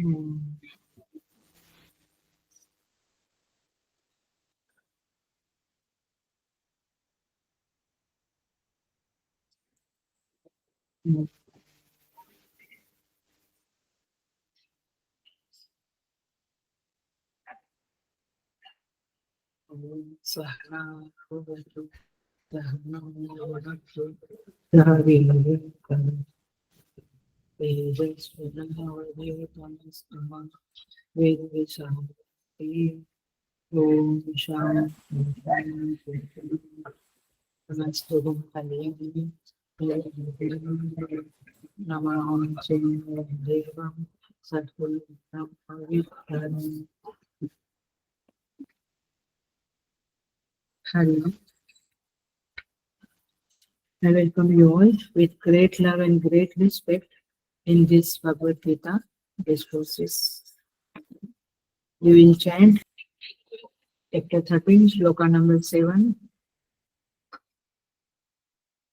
हम्म, हम्म, सहना भवतु, सहनौ भुनक्तु, सह वीर्यं तेजस्विनावधीतमस्तु मा विद्विषावहै। ॐ शान्ति नमस्तुभ्यं कलयति नमामि देवं सद्गुरुं पवित्रं। Hari Om. I welcome you all with great love and great respect in this Bhagavad Gita discourses. We will chant chapter 13, shloka number 7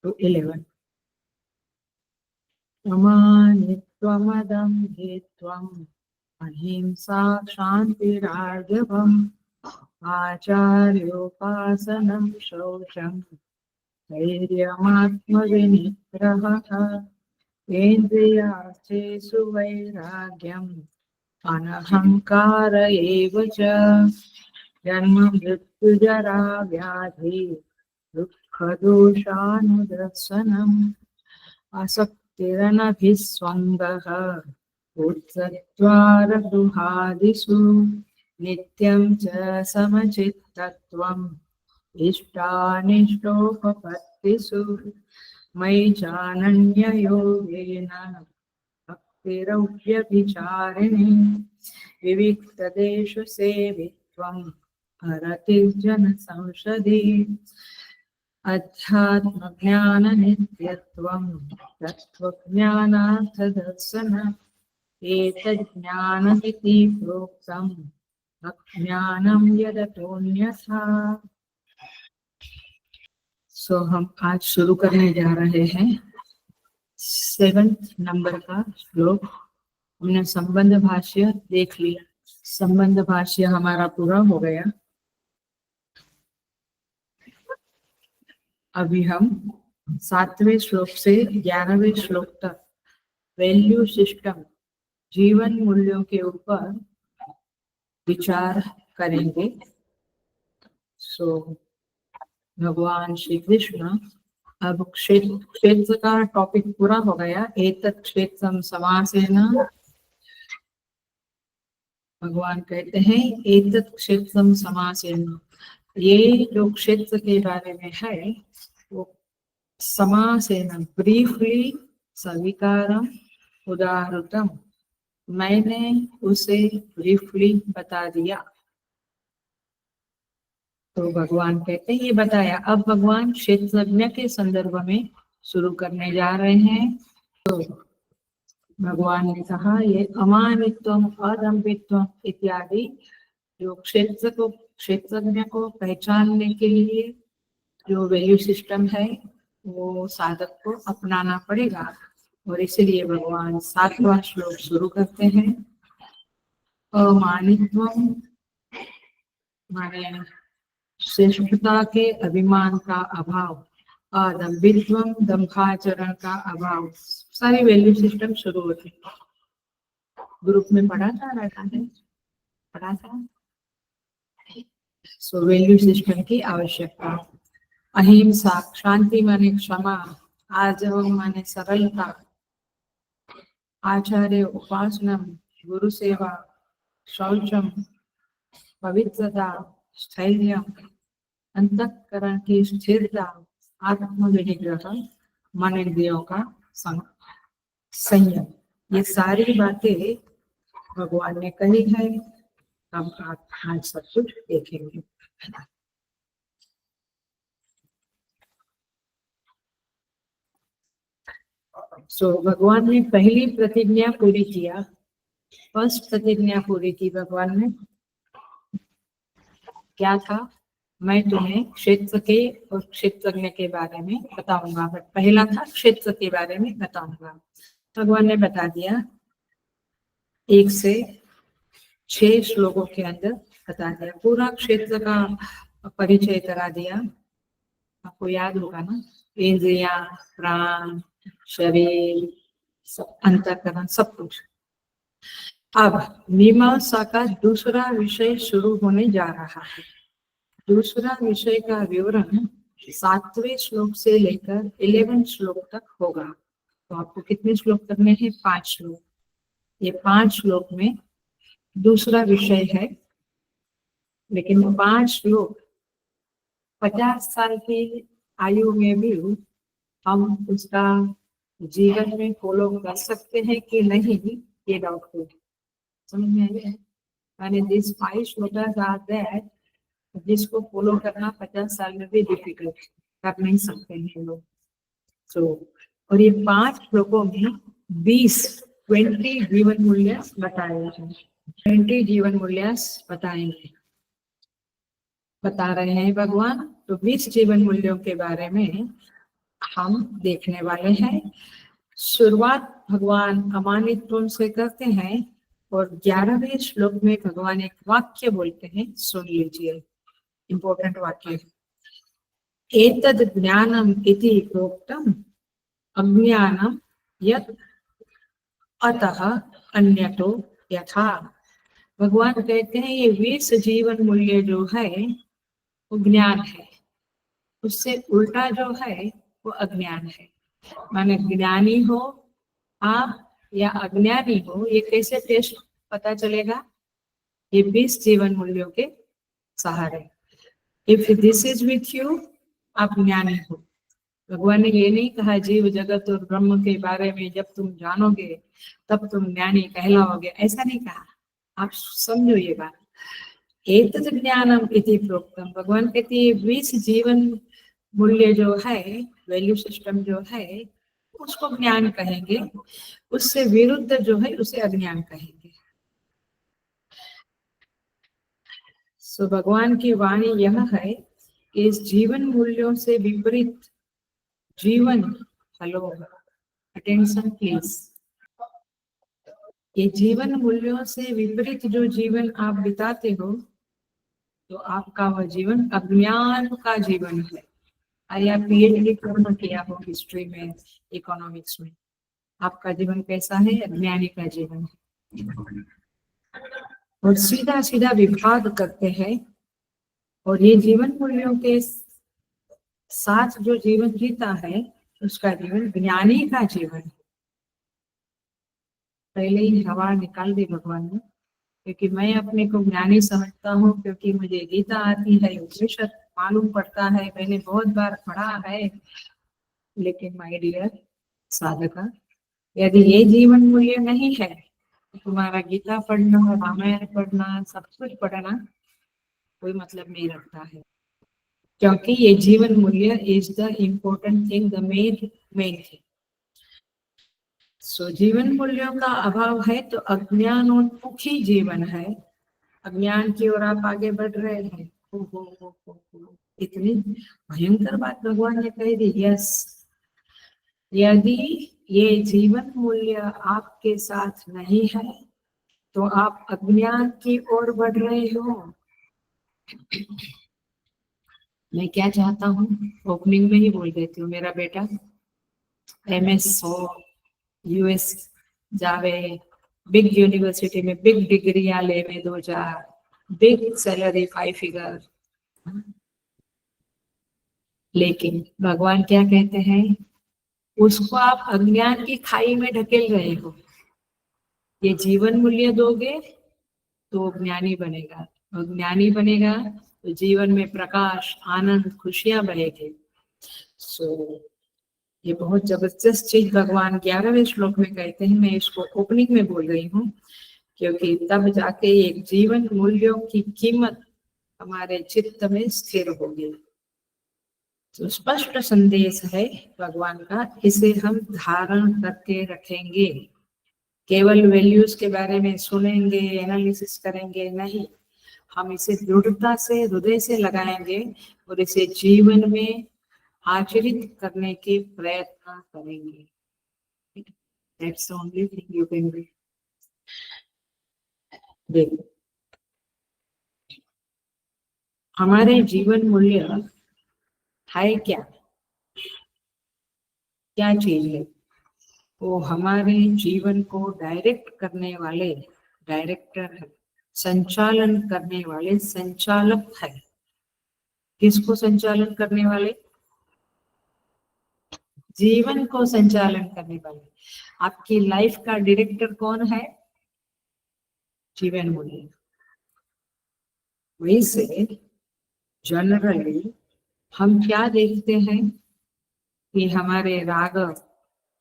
to 11. Amanitvamadam hetvam ahimsa shantirarjavam acharyopasanam shaucham धैर्यमात्मविनिग्रहः इन्द्रियार्थेषु वैराग्यम् अनहङ्कार एव च जन्म मृत्युजरा व्याधि दुःखदोषानुदर्शनम् असक्तिरनभिस्वङ्गः उत्सत्त्वारगृहादिषु नित्यं च समचित्तत्वम् इष्टानिष्टोपपत्तिषु मयि चानन्ययोगेन भक्तिरव्यभिचारिणि विविक्तदेषु सेवित्वम् हरतिर्जनसंसदि अध्यात्मज्ञाननित्यत्वम् तत्त्वज्ञानार्थदर्शन एतज्ज्ञानमिति प्रोक्तम् अज्ञानं यदतोऽन्यथा। सो हम आज शुरू करने जा रहे हैं 7th नंबर का श्लोक। हमने संबंध भाष्य देख लिया, संबंध भाष्य हमारा पूरा हो गया। अभी हम 7वें श्लोक से 11वें श्लोक तक वैल्यू सिस्टम, जीवन मूल्यों के ऊपर विचार करेंगे। सो भगवान श्री कृष्ण, अब क्षेत्र का टॉपिक पूरा हो गया। एतत् क्षेत्रम समासेन, भगवान कहते हैं एतत् क्षेत्रम समासेन, ये जो क्षेत्र के बारे में है वो समासेन ब्रीफली सविकारम उदाहृतम, मैंने उसे ब्रीफली बता दिया। तो भगवान कहते हैं ये बताया। अब भगवान क्षेत्रज्ञ के संदर्भ में शुरू करने जा रहे हैं। तो भगवान ने कहा ये अमानित्वम अदम्भित्वम इत्यादि जो क्षेत्रज्ञ को पहचानने के लिए जो वैल्यू सिस्टम है वो साधक को अपनाना पड़ेगा। और इसलिए भगवान 7वां श्लोक शुरू करते हैं। अमानित्वम माने श्रेष्ठता के अभिमान का अभाव, अदम्भित्वम दंभाचरण का अभाव, सारी वैल्यू सिस्टम शुरू होती है। ग्रुप में पढ़ा था, पढ़ा था। सो वैल्यू सिस्टम की आवश्यकता। अहिंसा, शांति माने क्षमा, आर्जव माने सरलता, आचार्य उपासना, गुरु सेवा, शौचम पवित्रता, स्थैर्य, अंतःकरण की स्थिरता, आत्मविनिग्रह, मन इंद्रियों का संयम, ये सारी बातें भगवान ने कही है। हम आज सब कुछ देखेंगे। सो भगवान ने पहली प्रतिज्ञा पूरी किया। फर्स्ट प्रतिज्ञा पूरी की भगवान ने। क्या था? मैं तुम्हें क्षेत्र के और क्षेत्रज्ञ के बारे में बताऊंगा। बट पहला था क्षेत्र के बारे में बताऊंगा। भगवान ने बता दिया 1 से 6 श्लोकों के अंदर बता दिया, पूरा क्षेत्र का परिचय करा दिया। आपको याद होगा ना, इंद्रिया, प्राण, शरीर, अंतःकरण, सब कुछ। अब मीमांसा का दूसरा विषय शुरू होने जा रहा है। दूसरा विषय का विवरण 7वें श्लोक से लेकर 11 श्लोक तक होगा। तो आपको कितने श्लोक करने हैं? 5 श्लोक। ये 5 श्लोक में दूसरा विषय है, लेकिन 5 श्लोक 50 साल की आयु में भी हम उसका जीवन में फॉलो कर सकते हैं कि नहीं, ये डाउटफुल है। समझ में आया? मैंने दिस 5 श्लोकास आर दैट जिसको फॉलो करना 50 साल में भी डिफिकल्ट, कर नहीं सकते हैं लोग। और ये 5 श्लोकों में 20 जीवन मूल्य बताए हैं। 20 जीवन मूल्य बताएंगे, बता रहे हैं भगवान। तो 20 जीवन मूल्यों के बारे में हम देखने वाले हैं। शुरुआत भगवान अमानित्व से करते हैं और 11वें श्लोक में भगवान एक वाक्य बोलते हैं, सुन लीजिए, इंपॉर्टेंट वाक्य। एतद् ज्ञानम इति प्रोक्तम अज्ञानम यत् अतः अन्यतो यथा। भगवान कहते हैं ये 20 जीवन मूल्य जो है वो ज्ञान है, उससे उल्टा जो है वो अज्ञान है। माने ज्ञानी हो आप या अज्ञानी हो, ये कैसे टेस्ट पता चलेगा? ये 20 जीवन मूल्यों के सहारे। If this is with you, आप ज्ञानी हो। भगवान ने ये नहीं कहा जीव जगत और ब्रह्म के बारे में जब तुम जानोगे तब तुम ज्ञानी कहलाओगे, ऐसा नहीं कहा। आप समझो ये बात। एतद् ज्ञानम इति प्रोक्तम, भगवान कहते हैं 20 जीवन मूल्य जो है, वैल्यू सिस्टम जो है, उसको ज्ञान कहेंगे। उससे विरुद्ध जो है उसे अज्ञान कहेंगे। सो भगवान की वाणी यह है कि इस जीवन मूल्यों से विपरीत जीवन, हेलो अटेंशन प्लीज, ये जीवन मूल्यों से विपरीत जो जीवन आप बिताते हो तो आपका वह जीवन अज्ञान का जीवन है। अरे आप PhD पूर्ण किया हो हिस्ट्री में, इकोनॉमिक्स में, आपका जीवन कैसा है? अज्ञानी का जीवन है। और सीधा सीधा विभाग करते हैं। और ये जीवन मूल्यों के साथ जो जीवन जीता है उसका जीवन ज्ञानी का जीवन है। पहले ही हवा निकाल दी भगवान ने, क्योंकि मैं अपने को ज्ञानी समझता हूँ, क्योंकि मुझे गीता आती है, उपनिषद मालूम पड़ता है, मैंने बहुत बार पढ़ा है। लेकिन माय डियर साधका, यदि ये जीवन मूल्य नहीं है तो तुम्हारा गीता पढ़ना, रामायण पढ़ना, सब कुछ पढ़ना कोई मतलब नहीं रखता है। क्योंकि ये जीवन मूल्य is the important thing, the main thing. So जीवन मूल्यों का अभाव है तो अज्ञानोन्मुखी जीवन है। अज्ञान की ओर आप आगे बढ़ रहे हैं। इतनी भयंकर बात भगवान ने कह दी। यस, यदि ये जीवन मूल्य आपके साथ नहीं है तो आप अज्ञान की ओर बढ़ रहे हो। मैं क्या चाहता हूँ ओपनिंग में ही बोल देती हूँ, मेरा बेटा MS हो, US जावे, बिग यूनिवर्सिटी में बिग डिग्रियां लेवे, 2-4 बिग सैलरी, 5 फिगर। लेकिन भगवान क्या कहते हैं? उसको आप अज्ञान की खाई में ढकेल रहे हो। ये जीवन मूल्य दोगे तो ज्ञानी बनेगा, और ज्ञानी बनेगा तो जीवन में प्रकाश, आनंद, खुशियां बहेगी। सो ये बहुत जबरदस्त चीज भगवान 11वें श्लोक में कहते हैं। मैं इसको ओपनिंग में बोल रही हूँ क्योंकि तब जाके एक जीवन मूल्यों की कीमत हमारे चित्त में स्थिर होगी। तो स्पष्ट संदेश है भगवान का, इसे हम धारण करके रखेंगे। केवल वैल्यूज के बारे में सुनेंगे, एनालिसिस करेंगे नहीं, हम इसे दृढ़ता से, हृदय से लगाएंगे और इसे जीवन में आचरित करने के प्रयत्न करेंगे। That's the only thing you can do. देखो, हमारे जीवन मूल्य है क्या, क्या चीज है? वो हमारे जीवन को डायरेक्ट करने वाले डायरेक्टर है, संचालन करने वाले संचालक है। किसको संचालन करने वाले? जीवन को संचालन करने वाले। आपकी लाइफ का डायरेक्टर कौन है? जीवन मूल्य। वही से जनरली हम क्या देखते हैं कि हमारे राग,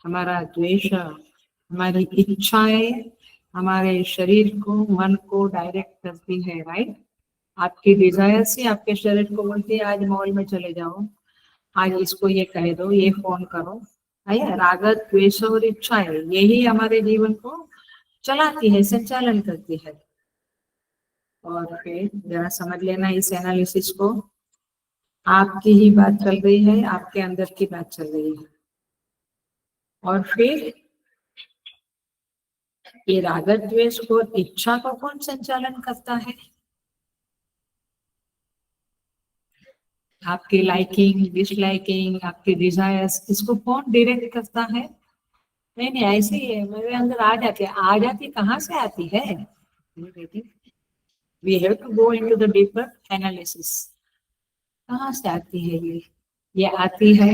हमारा द्वेष, हमारी इच्छाएं हमारे शरीर को, मन को डायरेक्ट करती है, राइट? आपकी डिजायर से आपके शरीर को बोलती है आज मॉल में चले जाओ, आज इसको ये कह दो, ये फोन करो, है? राग द्वेष और इच्छाएं यही हमारे जीवन को चलाती है, संचालन करती है। और फिर जरा समझ लेना इस एनालिसिस को, आपकी ही बात चल रही है, आपके अंदर की बात चल रही है। और फिर ये राग द्वेष को, इच्छा को कौन संचालन करता है? आपकी लाइकिंग, डिसलाइकिंग, आपके डिजायर्स, इसको कौन डायरेक्ट करता है? नहीं नहीं, ऐसे ही है, मेरे अंदर आ जाती है। आ जाती कहाँ से आती है? We have to go into the deeper analysis. कहाँ से आती है ये आती है,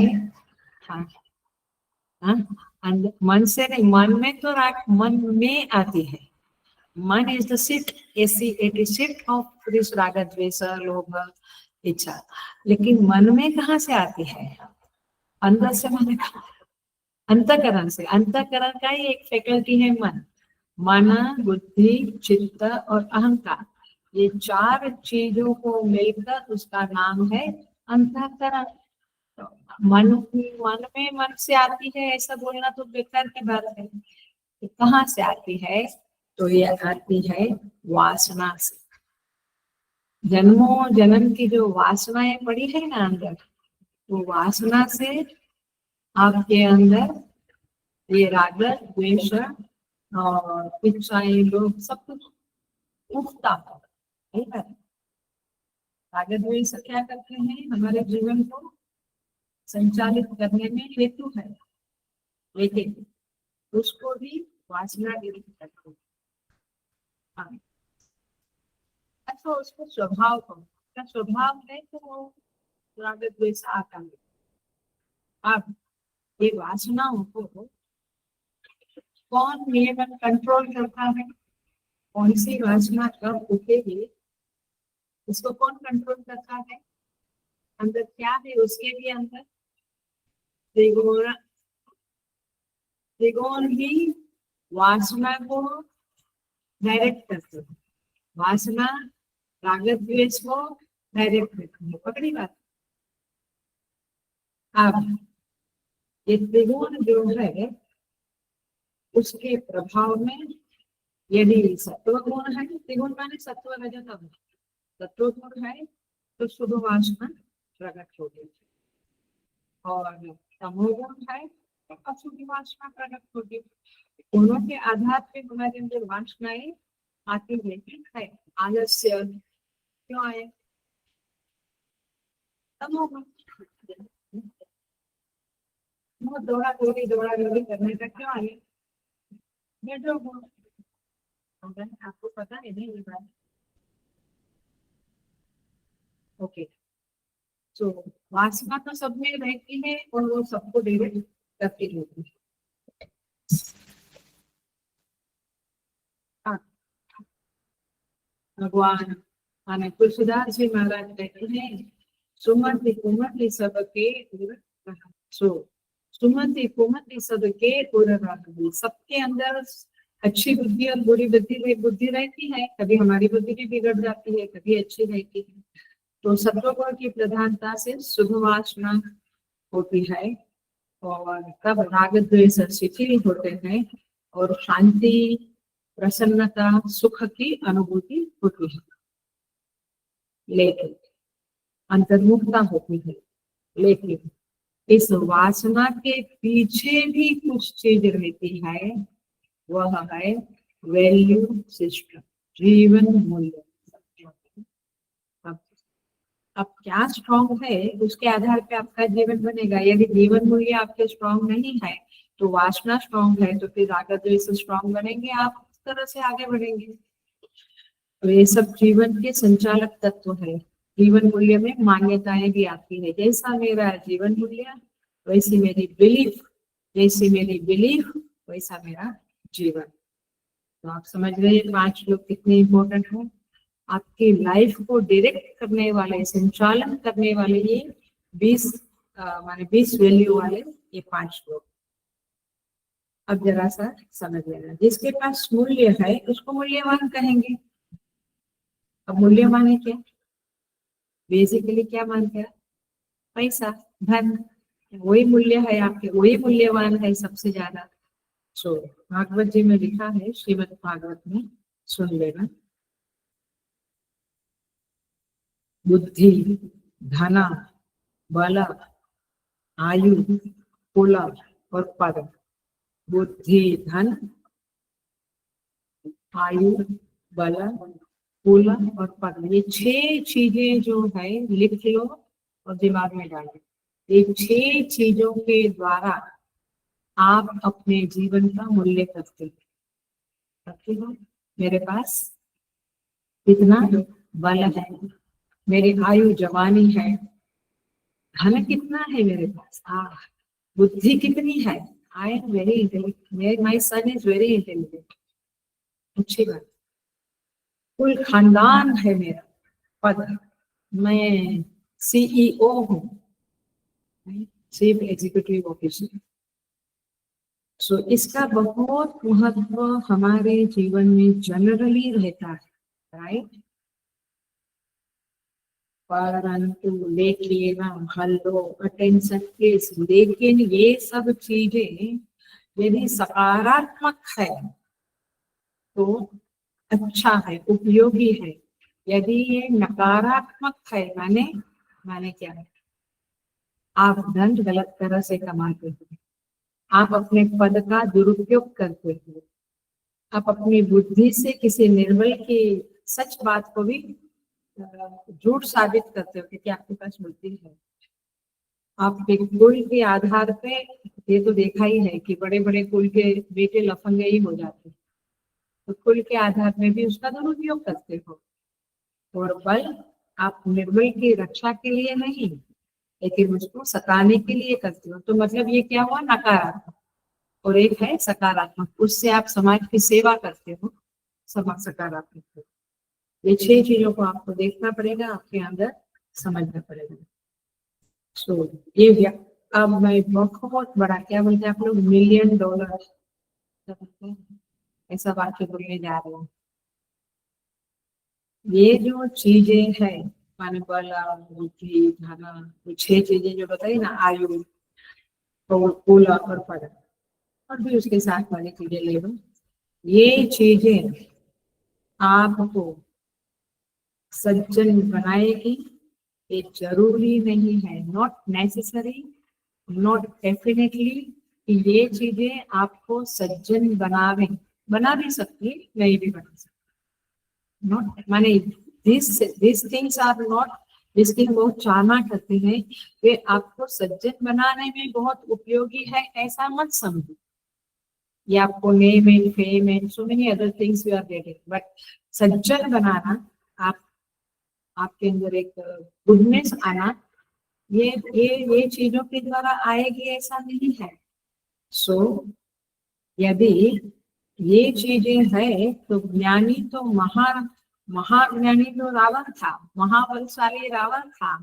हाँ हाँ, मन से नहीं, मन में तो मन में आती है। मन is the seat, it is seat of this राग द्वेष लोभ इच्छा। लेकिन मन में कहाँ से आती है? अंदर से, मन, अंतःकरण से। अंतःकरण का ही एक फैकल्टी है मन। मन, बुद्धि, चित्त और अहंकार, ये चार चीजों को मिलकर उसका नाम है अंतःकरण। तो मन में मन से आती है ऐसा बोलना तो बेकार की बात है। तो कहाँ से आती है? तो ये आती है वासना से। जन्मों जन्म की जो वासनाएं पड़ी है ना अंदर, वो वासना से आपके अंदर ये राग द्वेष और इच्छाएं लोग सब कुछ उठता है। राग द्वेष क्या करते हैं? हमारे जीवन को संचालित करने में हेतु है, लेकिन उसको भी वासना विरुद्ध करते हैं। हाँ। अच्छा, उसको स्वभाव को, क्या स्वभाव है तो वो राग द्वेष आता है। अब ये वासनाओं को कौन नियमन कंट्रोल करता है? कौन सी वासना कब उठेगी, इसको कौन कंट्रोल करता है? अंदर क्या है उसके भी अंदर? त्रिगुण, त्रिगुण ही वासना को डायरेक्ट करते हैं। वासना राग द्वेष को डायरेक्ट करती है। पकड़ी बात? अब ये त्रिगुण जो है उसके प्रभाव में यदि सत्व गुण है, त्रिगुण माने सत्व रजतम, सत्व गुण है तो शुभ वासना प्रकट होगी, और तमोगुण है तो अशुभ वासना प्रकट होगी। दोनों के आधार पे हमारे अंदर वासनाएं आती है। आलस्य क्यों आए? तमोगुण। दौड़ा दौड़ी करने का क्यों आए? रजोगुण। आपको पता है नहीं ये बात? ओके, तो वासना तो सब में रहती है और वो सबको डायरेक्ट करती रहती है। भगवान माने तुलसीदास जी महाराज कहते हैं, सुमति कुमति सबके उर रहा। सो सुमति कुमति सबके उर रहा। सबके अंदर अच्छी बुद्धि और बुरी बुद्धि रहती है। कभी हमारी बुद्धि भी बिगड़ जाती है, कभी अच्छी रहती है। तो सत्वगुण की प्रधानता से शुभ वासना होती है, और तब राग द्वेष शिथिल होते हैं और शांति, प्रसन्नता, सुख की अनुभूति होती है। लेकिन अंतर्मुखता होती है। लेकिन इस वासना के पीछे भी कुछ चीज रहती है, वह है वैल्यू सिस्टम। जीवन मूल्य। अब अब क्या स्ट्रॉन्ग है उसके आधार पे आपका जीवन बनेगा। यदि जीवन मूल्य आपके स्ट्रॉन्ग नहीं है तो वासना स्ट्रॉन्ग है, तो फिर आगे जैसे स्ट्रॉन्ग बनेंगे आप उस तरह से आगे बढ़ेंगे। तो ये सब जीवन के संचालक तत्व है। जीवन मूल्य में मान्यताएं भी आती है, जैसा मेरा जीवन मूल्य वैसी मेरी बिलीफ, जैसी मेरी बिलीफ वैसा मेरा जीवन। तो आप समझ रहे हैं 5 लोग कितने इंपॉर्टेंट है। आपकी लाइफ को डायरेक्ट करने वाले, संचालन करने वाले ये 20 माने 20 वैल्यू वाले ये 5 लोग। अब जरा सा समझ लेना, जिसके पास मूल्य है उसको मूल्यवान कहेंगे। अब मूल्य माने क्या, बेसिकली क्या मानते हैं, पैसा, धन, वही मूल्य है आपके, वही मूल्यवान है सबसे ज्यादा। सो भागवत जी में लिखा है, श्रीमद् भागवत में, सुन लेना। बुद्धि, धन, बल, आयु, कुल और पद। बुद्धि, धन, आयु, बल, कुल और पद, ये 6 चीजें जो है लिख लो और दिमाग में डालो। ये 6 चीजों के द्वारा आप अपने जीवन का मूल्य करते हो। मेरे पास कितना बल है, मेरी आयु जवानी है, धन कितना है मेरे पास, बुद्धि कितनी है, I am very intelligent, my son is very intelligent, अच्छी बात। कुल खानदान है मेरा, पद, मैं सीईओ हूँ, चीफ एग्जीक्यूटिव ऑफिसर। सो इसका बहुत महत्व हमारे जीवन में जनरली रहता है, राइट। परंतु देखिए ना, हेलो अटेंशन प्लीज, लेकिन ये सब चीजें यदि सकारात्मक है तो अच्छा है, उपयोगी है। यदि ये नकारात्मक है माने क्या है, आप धन गलत तरह से कमाते हो, आप अपने पद का दुरुपयोग करते हो, आप अपनी बुद्धि से किसी निर्बल की सच बात को भी झूठ साबित करते हो क्योंकि आपके पास बुद्धि है। आपके कुल के आधार पे ये तो देखा ही है कि बड़े बड़े कुल के बेटे लफंगे ही हो जाते हैं, तो कुल के आधार में भी उसका दुरुपयोग करते हो। और बल आप निर्बल की रक्षा के लिए नहीं, लेकिन उसको सताने के लिए करते हो। तो मतलब ये क्या हुआ, नकारात्मक। और एक है सकारात्मक, उससे आप समाज की सेवा करते हो, सकारात्मक। ये 6 चीजों को आपको देखना पड़ेगा, आपके अंदर समझना पड़ेगा। सो ये अब मैं बहुत बड़ा, क्या बोलते हैं आप लोग, $1,000,000 ऐसा वाक्य बोलने जा रहे हैं। ये जो चीजें है, माने बल, बुद्धि, धन, 6 चीजें जो बताई ना, आयु, कुल और पद, और भी उसके साथ वाली चीजें ले लो। ये चीजें आपको सज्जन बनाएगी, ये जरूरी नहीं है, नॉट नेसेसरी, नॉट डेफिनेटली ये चीजें आपको सज्जन बना भी सकती, नहीं भी बना सकती। नॉट माने दिस थिंग्स आर नॉट, जिसकी बहुत चाहना करते हैं वे आपको सज्जन बनाने में बहुत उपयोगी है, ऐसा मत समझो। ये आपको name and fame and so many other things you are getting, but सज्जन बनाना, आप आपके अंदर एक गुडनेस आना, ये चीजों के द्वारा आएगी ऐसा नहीं है। सो यदि ये चीजें है तो ज्ञानी तो महाज्ञानी तो रावण था, महाबलशाली रावण था,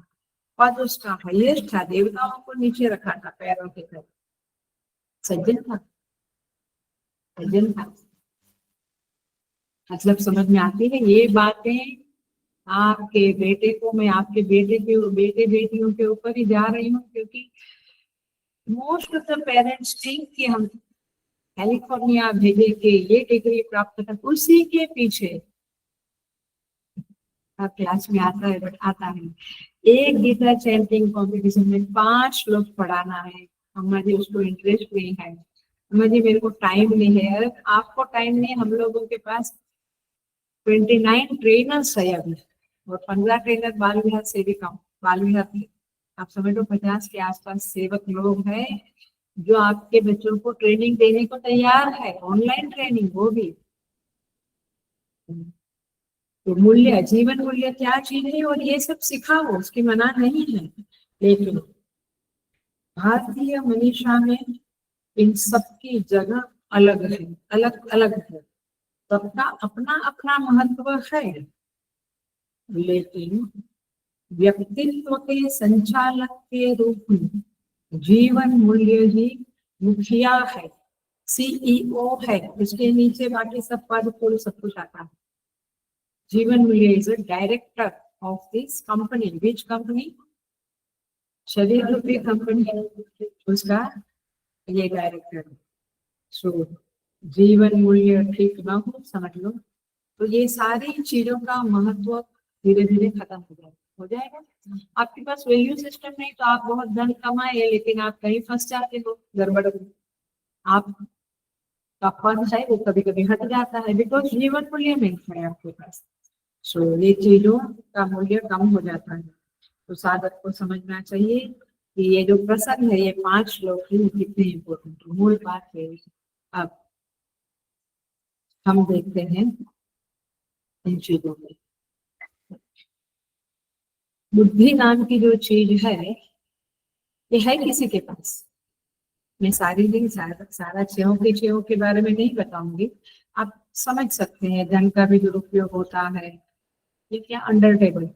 पद उसका हाईएस्ट था, देवताओं को नीचे रखा था पैरों के तले, सज्जन था, सज्जन था। मतलब समझ में आती है ये बातें। आपके बेटे को मैं आपके बेटे बेटियों के ऊपर ही जा रही हूँ, क्योंकि most of the parents think कि हम कैलिफोर्निया भेजे के ये डिग्री प्राप्त कर, उसी के पीछे क्लास में आता है, बट आता है एक गीता चैंटिंग कंपटीशन में 5 लोग पढ़ाना है, अम्मा जी उसको इंटरेस्ट नहीं है, अम्मा जी मेरे को टाइम नहीं है। अरे आपको टाइम नहीं, हम लोगों के पास 29 ट्रेनर्स है अभी, और 15 ट्रेनर बाल विहार से भी कम, बाल विहार में आप समझ लो 50 के आसपास सेवक लोग हैं जो आपके बच्चों को ट्रेनिंग देने को तैयार है, ऑनलाइन ट्रेनिंग वो भी। तो मूल्य, जीवन मूल्य क्या चीज है और ये सब सिखाओ, उसकी मना नहीं है, लेकिन भारतीय मनीषा में इन सब की जगह अलग है, अलग अलग है, सबका अपना अपना महत्व है, लेकिन व्यक्तित्व के संचालक के रूप में जीवन मूल्य ही मुखिया है, सीईओ है, उसके नीचे बाकी सब पद फूल सब कुछ आता है। जीवन मूल्य is a director of this company, which company, शरीर रूपी कंपनी, उसका ये डायरेक्टर। सो जीवन मूल्य ठीक ना हो, समझ लो तो ये सारी चीजों का महत्व धीरे धीरे खत्म हो जाएगा। आपके पास वैल्यू सिस्टम नहीं तो आप बहुत धन कमाए लेकिन आप कहीं फंस जाते हो, गड़बड़ में। आप का फंड है वो कभी कभी हट जाता है, बिकॉज जीवन मूल्य नहीं है आपके पास। सो ये चीजों का मूल्य कम हो जाता है। तो साधक को समझना चाहिए कि ये जो प्रसंग है, ये 5 श्लोक ही कितने इम्पोर्टेंट है, मूल बात है। अब हम देखते हैं इन चीजों में। बुद्धि नाम की जो चीज है, ये है किसी के पास। मैं सारी नहीं, सारा छेहों के बारे में नहीं बताऊंगी, आप समझ सकते हैं। धन का भी दुरुपयोग होता है, ये क्या अंडर टेबल,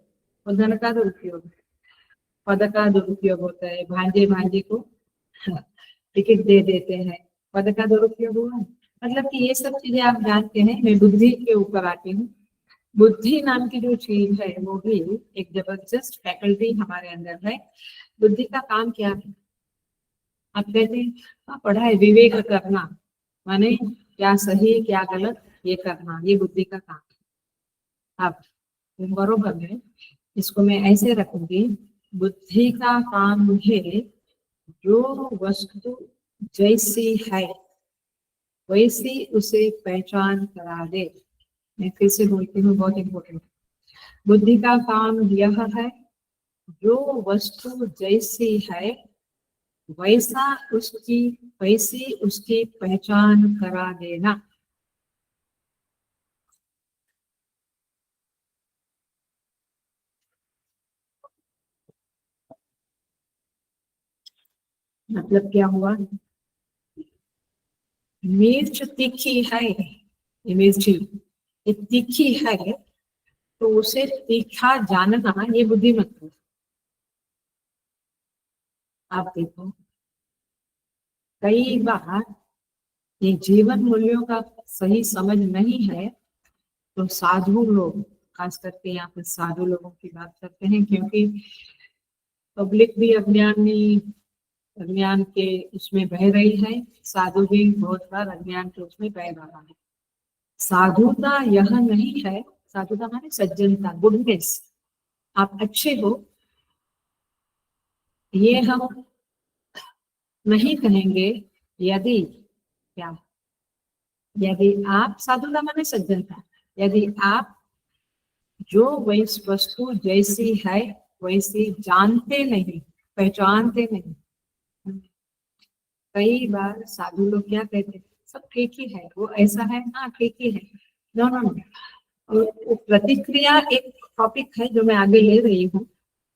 और धन का दुरुपयोग, पद का दुरुपयोग होता है, भांजे भांजे को टिकट दे देते हैं, पद का दुरुपयोग हुआ। मतलब कि ये सब चीजें आप जानते हैं। मैं बुद्धि के ऊपर आती हूँ। बुद्धि नाम की जो चीज है वो भी एक जबरदस्त फैकल्टी हमारे अंदर है। बुद्धि का काम क्या है? आप कहते हैं पढ़ा है विवेक करना, माने क्या सही क्या गलत ये करना, ये बुद्धि का काम है। अब बरोबर है, इसको मैं ऐसे रखूंगी, बुद्धि का काम है जो वस्तु जैसी है वैसी उसे पहचान करा दे। मैं फिर से बोलती हूँ, बहुत इंपॉर्टेंट। बुद्धि का काम यह है जो वस्तु जैसी है वैसी उसकी पहचान करा देना। मतलब क्या हुआ? मिर्च तीखी है, ये मिर्ची ये तीखी है, तो उसे तीखा जानना ये बुद्धिमत्ता। आप देखो कई बार ये जीवन मूल्यों का सही समझ नहीं है, तो साधु लोग, खास करके यहाँ पे साधु लोगों की बात करते हैं, क्योंकि पब्लिक भी अज्ञान के उसमें बह रही है, साधु भी बहुत बार अज्ञान के उसमें बह रहा है। साधुता यह नहीं है, साधुता माने सज्जनता, गुडनेस, आप अच्छे हो, ये हम नहीं कहेंगे यदि क्या, यदि आप, साधुता माने सज्जनता, यदि आप जो वस्तु जैसी है वैसी जानते नहीं, पहचानते नहीं। कई बार साधु लोग क्या कहते हैं, सब ठीक ही है, वो ऐसा है, हाँ ठीक ही है, नो नो नो। और प्रतिक्रिया एक टॉपिक है जो मैं आगे ले रही हूँ,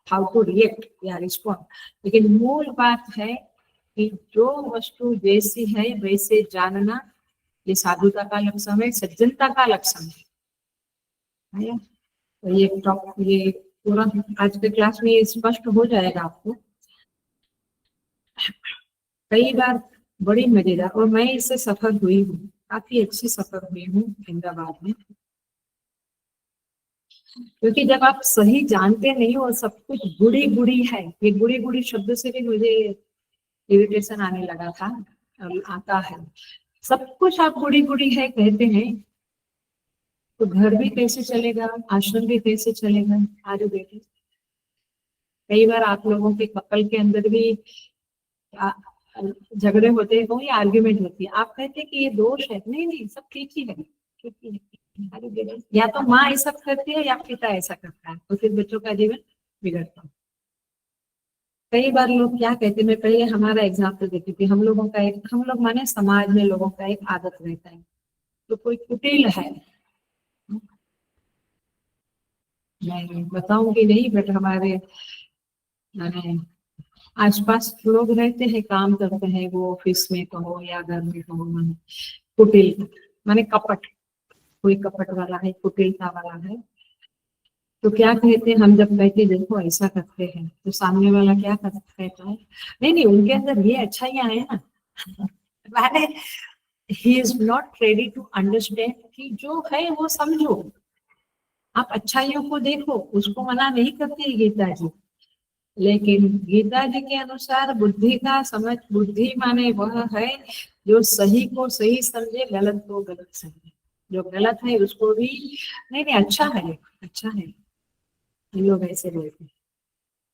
हाउ टू रिएक्ट या रिस्पॉन्ड, लेकिन मूल बात है कि जो वस्तु जैसी है वैसे जानना, ये साधुता का लक्षण है, सज्जनता का लक्षण है। तो ये पूरा आज के क्लास में ये स्पष्ट हो जाएगा आपको। कई बार बड़ी मजेदार, और मैं इससे सफर हुई हूँ, काफी अच्छी सफर हुई हूँ अहमदाबाद में, क्योंकि जब आप सही जानते नहीं हो, सब कुछ बुरी बुरी है, ये बुरी बुरी शब्द से भी मुझे इरिटेशन आने लगा था, और आता है। सब कुछ आप बुरी बुरी है कहते हैं, तो घर भी कैसे चलेगा, आश्रम भी कैसे चलेगा? आज बेटे कई बार आप लोगों के कपल के अंदर भी आ- झगड़े होते हो या आर्ग्यूमेंट होती है, आप कहते हैं कि ये दोष है, नहीं नहीं सब ठीक ही है, ठीक ही है। या तो माँ ऐसा करती है या पिता ऐसा करता है, तो फिर बच्चों का जीवन बिगड़ता है। कई बार लोग क्या कहते हैं, मैं पहले हमारा एग्जाम्पल देती थी, हम लोगों का एक, हम लोग माने समाज में लोगों का एक आदत रहता है, तो कोई कुटिल है, मैं बताऊंगी नहीं, बट हमारे माने आसपास लोग रहते हैं, काम करते हैं, वो ऑफिस में कहो या घर में कहो, माने कुटिल माने कपट, कोई कपट वाला है, कुटिलता वाला है। तो क्या कहते हैं, हम जब कहते देखो ऐसा करते हैं, तो सामने वाला क्या कहता है, नहीं नहीं उनके अंदर ये अच्छाइयां है ना, माने he is not ready to understand कि जो है वो समझो, आप अच्छाइयों को देखो, उसको मना नहीं करती है गीता जी, लेकिन गीता जी के अनुसार बुद्धि का समझ, बुद्धि माने वह है जो सही को सही समझे, गलत को गलत समझे, जो गलत है उसको भी नहीं नहीं अच्छा है, अच्छा है, ये लोग ऐसे बोलते हैं।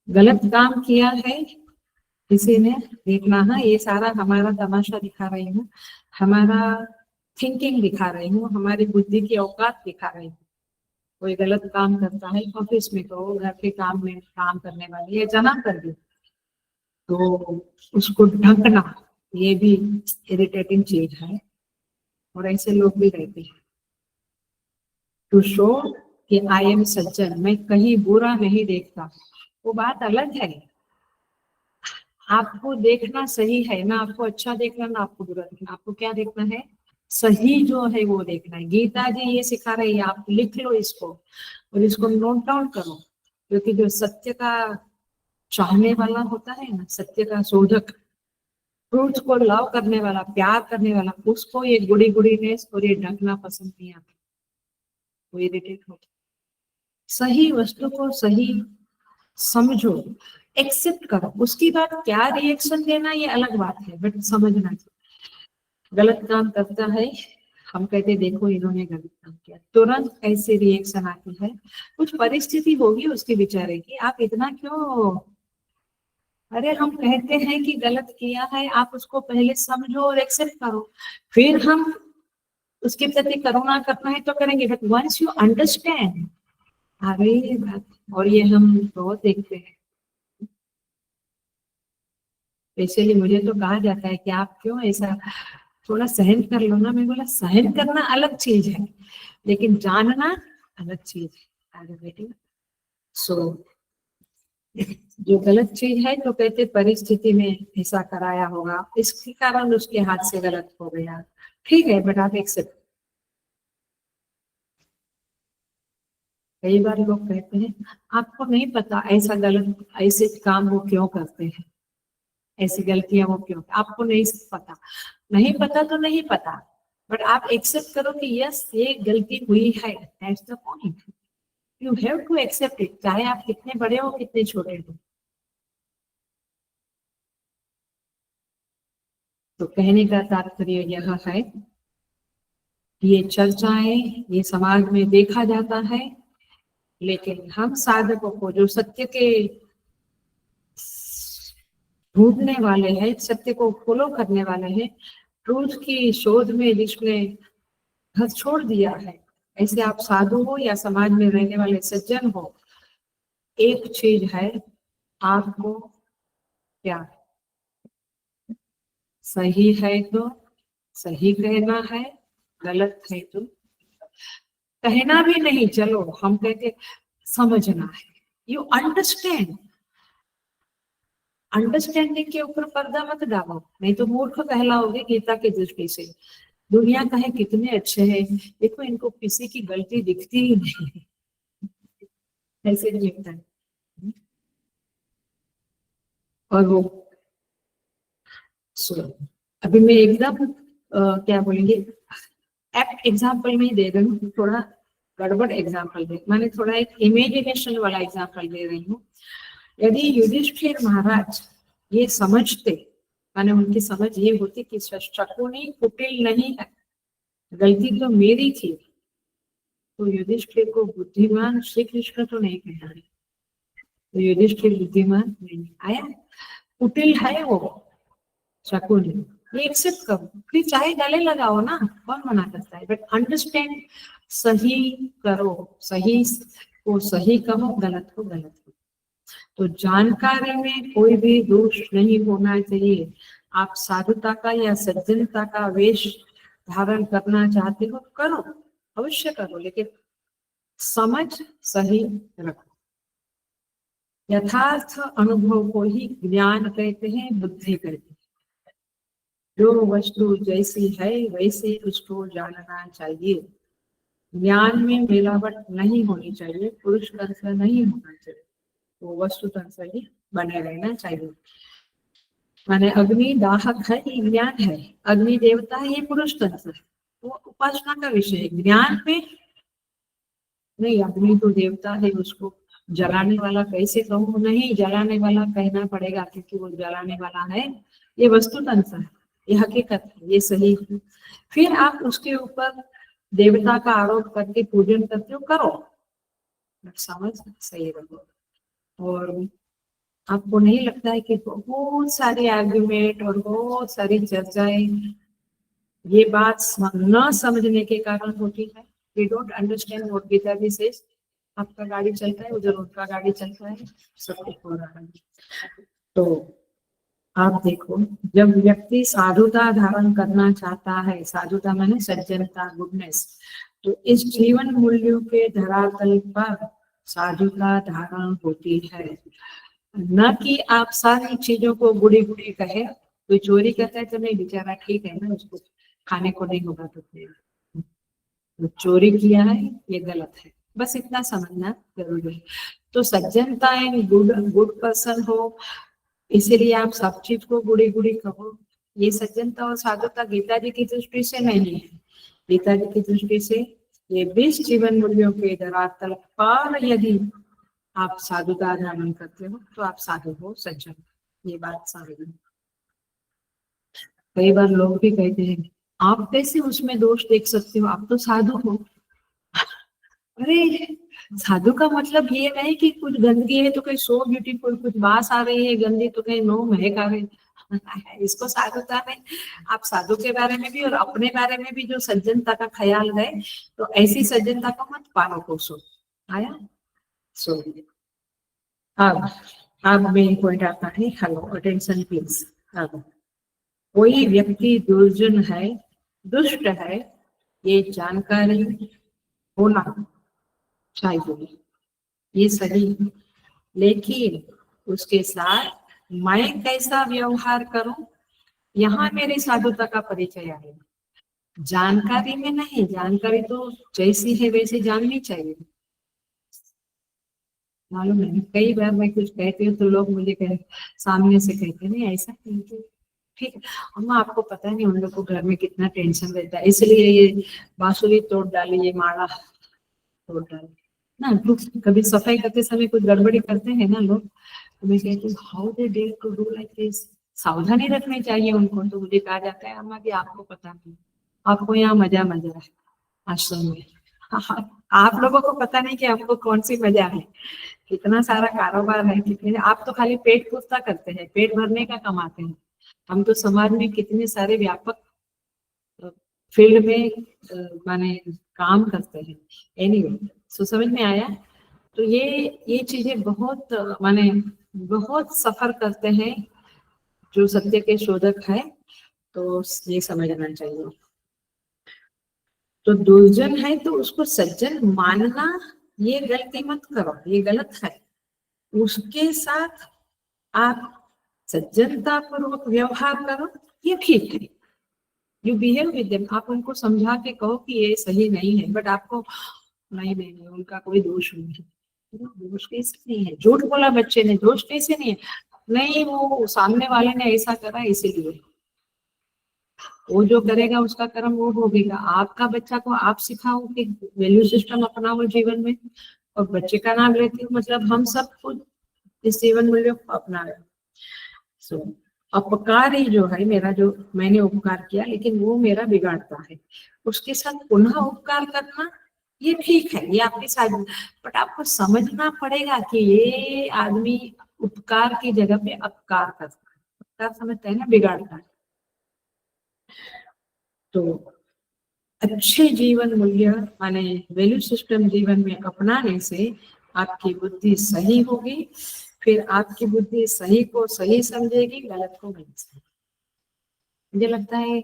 गलत काम किया है किसी ने, देखना है, ये सारा हमारा तमाशा दिखा रही हूँ, हमारा थिंकिंग दिखा रही हूँ, हमारी बुद्धि की औकात दिखा रही हूँ। कोई गलत काम करता है ऑफिस में, तो घर के काम में काम करने वाले या जहाँ कर भी, तो उसको ढकना, ये भी इरिटेटिंग चीज है, और ऐसे लोग भी रहते हैं। टू शो कि आई एम सज्जन, मैं कहीं बुरा नहीं देखता, वो बात अलग है। आपको देखना सही है ना, आपको अच्छा देखना ना आपको बुरा देखना, आपको क्या देखना है, सही जो है वो देखना है। गीता जी ये सिखा रही है, आप लिख लो इसको और इसको नोट डाउन करो, क्योंकि जो सत्य का चाहने वाला होता है ना, सत्य का शोधक, ट्रूथ को लव करने वाला, प्यार करने वाला, उसको ये गुड़ी गुड़ीनेस और ये ढकना पसंद नहीं आता, वो इरिटेट होता। सही वस्तु को सही समझो, एक्सेप्ट करो, उसकी बात क्या रिएक्शन देना ये अलग बात है, बट समझना चाहिए। गलत काम करता है, हम कहते देखो इन्होंने गलत काम किया, तुरंत ऐसे रिएक्शन आती है, कुछ परिस्थिति होगी उसके बेचारे की, आप इतना क्यों, अरे हम कहते हैं कि गलत किया है, आप उसको पहले समझो और एक्सेप्ट करो, फिर हम उसके प्रति करुणा करना है तो करेंगे, बट वंस यू अंडरस्टैंड, अरे बात, और ये हम बहुत देखते हैं। इसलिए मुझे तो कहा जाता है कि आप क्यों ऐसा, थोड़ा सहन कर लो ना, मैं बोला सहन करना अलग चीज है, लेकिन जानना अलग चीज है, आगे बेटी। सो जो गलत चीज है तो कहते परिस्थिति में ऐसा कराया होगा, इसके कारण उसके हाथ से गलत हो गया, ठीक है, बट आप एक्सेप्ट। कई बार लोग कहते हैं आपको नहीं पता ऐसा गलत, ऐसे काम वो क्यों करते हैं, ऐसी गलतियां वो क्यों, आपको नहीं पता, नहीं पता तो नहीं पता, बट आप एक्सेप्ट करो कि यस ये गलती हुई है, that's the point, you have to accept it, चाहे आप कितने बड़े हो कितने छोटे हो। तो कहने का तात्पर्य यह है, ये चर्चाएं ये समाज में देखा जाता है, लेकिन हम साधकों को जो सत्य के ढूंढने वाले हैं, सत्य को फॉलो करने वाले हैं, ट्रूथ की शोध में जिसने घर छोड़ दिया है, ऐसे आप साधु हो या समाज में रहने वाले सज्जन हो, एक चीज है, आपको क्या सही है तो सही कहना है, गलत है तो कहना भी नहीं, चलो हम कहते समझना है, यू अंडरस्टैंड, अंडरस्टैंडिंग के ऊपर पर्दा मत डालो, नहीं तो मूर्ख कहलाओगे गीता की दृष्टि से। दुनिया कहे कितने अच्छे हैं, देखो इनको किसी की गलती दिखती ही नहीं, ऐसे नहीं लगता है। और वो सुनो, अभी मैं एकदम क्या बोलेंगे, एप्ट एग्जाम्पल में ही दे रही हूँ, थोड़ा गड़बड़ एग्जाम्पल दे, मैंने थोड़ा एक इमेजिनेशन वाला एग्जाम्पल दे रही हूँ। यदि युधिष्ठिर महाराज ये समझते, माने उनकी समझ ये होती कि शकुनी कुटिल नहीं है, गलती तो मेरी थी, तो युधिष्ठिर को बुद्धिमान श्री कृष्ण तो नहीं कहना है, तो युधिष्ठिर बुद्धिमान नहीं आया, कुटिल है वो शकुनी, ये एक्सेप्ट करो, फिर चाहे गले लगाओ ना, कौन मना करता है, बट अंडरस्टैंड, सही करो, सही को सही कहो, गलत को गलत कहो। तो जानकारी में कोई भी दोष नहीं होना चाहिए। आप साधुता का या सज्जनता का वेश धारण करना चाहते हो, करो, अवश्य करो, लेकिन समझ सही रखो। यथार्थ अनुभव को ही ज्ञान कहते हैं, बुद्धि कहते हैं। जो वस्तु जैसी है वैसे उसको जानना चाहिए। ज्ञान में मिलावट नहीं होनी चाहिए, पुरुष तंत्र नहीं होना चाहिए, वो वस्तु तंत्र ही बने रहना चाहिए। माने अग्नि दाहक है, ये ज्ञान है, अग्नि देवता है, ये पुरुष तंत्र है, वो उपासना का विषय है। ज्ञान में नहीं, अग्नि तो देवता है, उसको जलाने वाला कैसे कहूँ, नहीं जलाने वाला कहना पड़ेगा, क्योंकि वो जलाने वाला है, ये वस्तु तंत्र है, ये हकीकत है, ये सही है। फिर आप उसके ऊपर देवता का आरोप करके पूजन करते हो, करो, समझ सही रहो। और आपको नहीं लगता है कि बहुत सारे आर्ग्यूमेंट और बहुत सारी चर्चाएं ये बात न समझने के कारण होती है? We don't understand what Gita ji says. आपका गाड़ी चलता है, उधर उनका गाड़ी चलता है, सब कुछ हो रहा है। तो आप देखो, जब व्यक्ति साधुता धारण करना चाहता है, साधुता माने सज्जनता, गुडनेस, तो इस जीवन मूल्यों के धरातल पर साधुता धारण होती है। न कि आप सारी चीजों को बुरी बुरी कहे। कोई चोरी करता है तो नहीं, बेचारा ठीक है ना, उसको खाने को नहीं होगा तो फिर तो चोरी किया है, ये गलत है, बस इतना समझना जरूरी है। तो सज्जनता एंड गुड गुड पर्सन हो, इसीलिए आप सब चीज को बुरी बुरी कहो, ये सज्जनता और साधुता गीता जी की दृष्टि से नहीं है। गीता जी की दृष्टि से ये 20 जीवन मूल्यों के धरातल पर यदि आप साधुता धारण करते हो तो आप साधु हो, सज्जन, ये बात सारी है। कई बार लोग भी कहते हैं, आप कैसे उसमें दोष देख सकते हो, आप तो साधु हो। अरे, साधु का मतलब ये नहीं कि कुछ गंदगी है तो कहीं सो ब्यूटीफुल, कुछ बास आ रही है गंदी तो कहीं नो महक आ रही है, इसको साधुता नहीं। आप साधु के बारे में भी और अपने बारे में भी जो सज्जनता का ख्याल है, तो ऐसी सज्जनता को मत पालो पोसो। आया? सो अब मेन पॉइंट आता है, हेलो अटेंशन प्लीज। अब कोई व्यक्ति दुर्जन है, दुष्ट है, ये जानकारी होना चाहिए, ये सही है। लेकिन उसके साथ मैं कैसा व्यवहार करूं, यहाँ मेरी साधुता का परिचय आएगा। जानकारी में नहीं, जानकारी तो जैसी है वैसे जाननी चाहिए। मालूम है, कई बार मैं कुछ कहती हूँ तो लोग मुझे सामने से कहते नहीं, ऐसा नहीं, ठीक है अम्मा, आपको पता नहीं उन लोग को घर में कितना टेंशन रहता है, इसलिए ये बांसुरी तोड़ डाली, ये माला तोड़ डाली ना। लोग कभी सफाई करते समय कुछ गड़बड़ी करते हैं ना लोग, तो मैं कहती हूँ how they dare to do like this, सावधानी रखनी चाहिए उनको। तो मुझे कहा जाता है, अम्मा जी आपको पता नहीं, आपको यहाँ मजा मजा है आश्रम में। आप लोगों को पता नहीं कि हमको कौन सी मजा है, कितना सारा कारोबार है, कितने, आप तो खाली पेट पूर्ता करते हैं, पेट भरने का कमाते हैं। हम तो समाज में कितने सारे व्यापक फील्ड में माने काम करते हैं। एनीवे, सो समझ में आया? तो ये चीजें बहुत माने बहुत सफर करते हैं जो सत्य के शोधक है, तो ये समझना चाहिए। तो दुर्जन है तो उसको सज्जन मानना, ये गलती मत करो, ये गलत है। उसके साथ आप सज्जनता पूर्वक व्यवहार करो, ये ठीक है। यू बिहेव विद देम, आप उनको समझा के कहो कि ये सही नहीं है, बट आपको नहीं नहीं नहीं, उनका कोई दोष नहीं है। दोष कैसे नहीं है, झूठ बोला बच्चे ने, दोष कैसे नहीं है? नहीं, वो सामने वाले ने ऐसा करा इसीलिए, वो जो करेगा उसका कर्म वो भोगेगा। आपका बच्चा को आप सिखाओ कि वैल्यू सिस्टम अपनाओ जीवन में, और बच्चे का नाम लेती हूँ मतलब हम सब खुद इस जीवन मूल्य को अपना रहे। सो अपकार ही जो है मेरा, जो मैंने उपकार किया लेकिन वो मेरा बिगाड़ता है, उसके साथ पुनः उपकार करना ये ठीक है, ये आपके साथ, बट आपको समझना पड़ेगा कि ये आदमी उपकार की जगह पे अपकार करता है। उपकार समझते हैं ना, बिगाड़ता है। तो अच्छे जीवन मूल्य माने वैल्यू सिस्टम जीवन में अपनाने से आपकी बुद्धि सही होगी, फिर आपकी बुद्धि सही को सही समझेगी, गलत को नहीं समझेगी। मुझे लगता है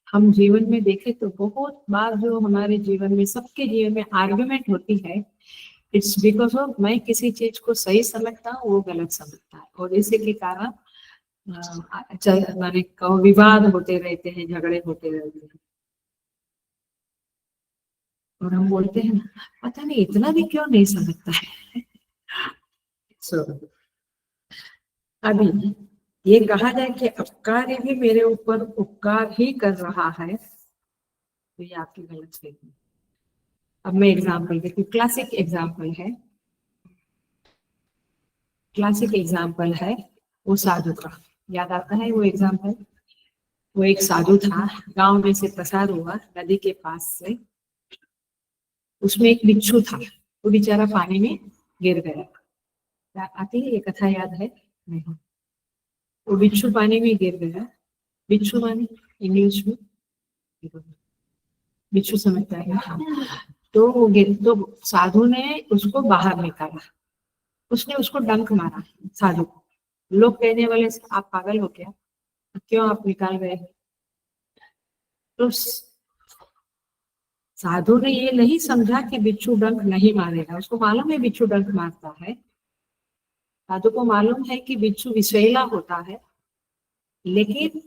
हम जीवन में देखें तो बहुत बार जो हमारे जीवन में, सबके जीवन में आर्गुमेंट होती है, इट्स बिकॉज ऑफ मैं किसी चीज को सही समझता हूँ, वो गलत समझता है, और इसी के कारण माने विवाद होते रहते हैं, झगड़े होते रहते हैं। और हम बोलते हैं ना, पता नहीं इतना भी क्यों नहीं समझता है। अभी ये कहा जाए कि अपकार भी मेरे ऊपर उपकार ही कर रहा है, तो ये आपकी गलत फहमी। अब मैं एग्जाम्पल देखिए, क्लासिक एग्जाम्पल है वो साधु का। याद आता है वो एग्जाम्पल? वो एक साधु था, गांव में से प्रसार हुआ नदी के पास से, उसमें एक बिच्छू था, वो बेचारा पानी में गिर गया। आती है ये कथा, याद है? नहीं। वो बिच्छू पानी में गिर गया। बिच्छू माने इंग्लिश में बिच्छू, समझता है ना? तो वो गिर, तो साधु ने उसको बाहर निकाला, उसने उसको डंक मारा साधु को। लोग कहने वाले आप पागल हो क्या, क्यों आप निकाल गए? तो साधु ने ये नहीं समझा कि बिच्छू डंक नहीं मारेगा, उसको मालूम है बिच्छू डंक मारता है। साधु को मालूम है कि बिच्छू विषैला होता है, लेकिन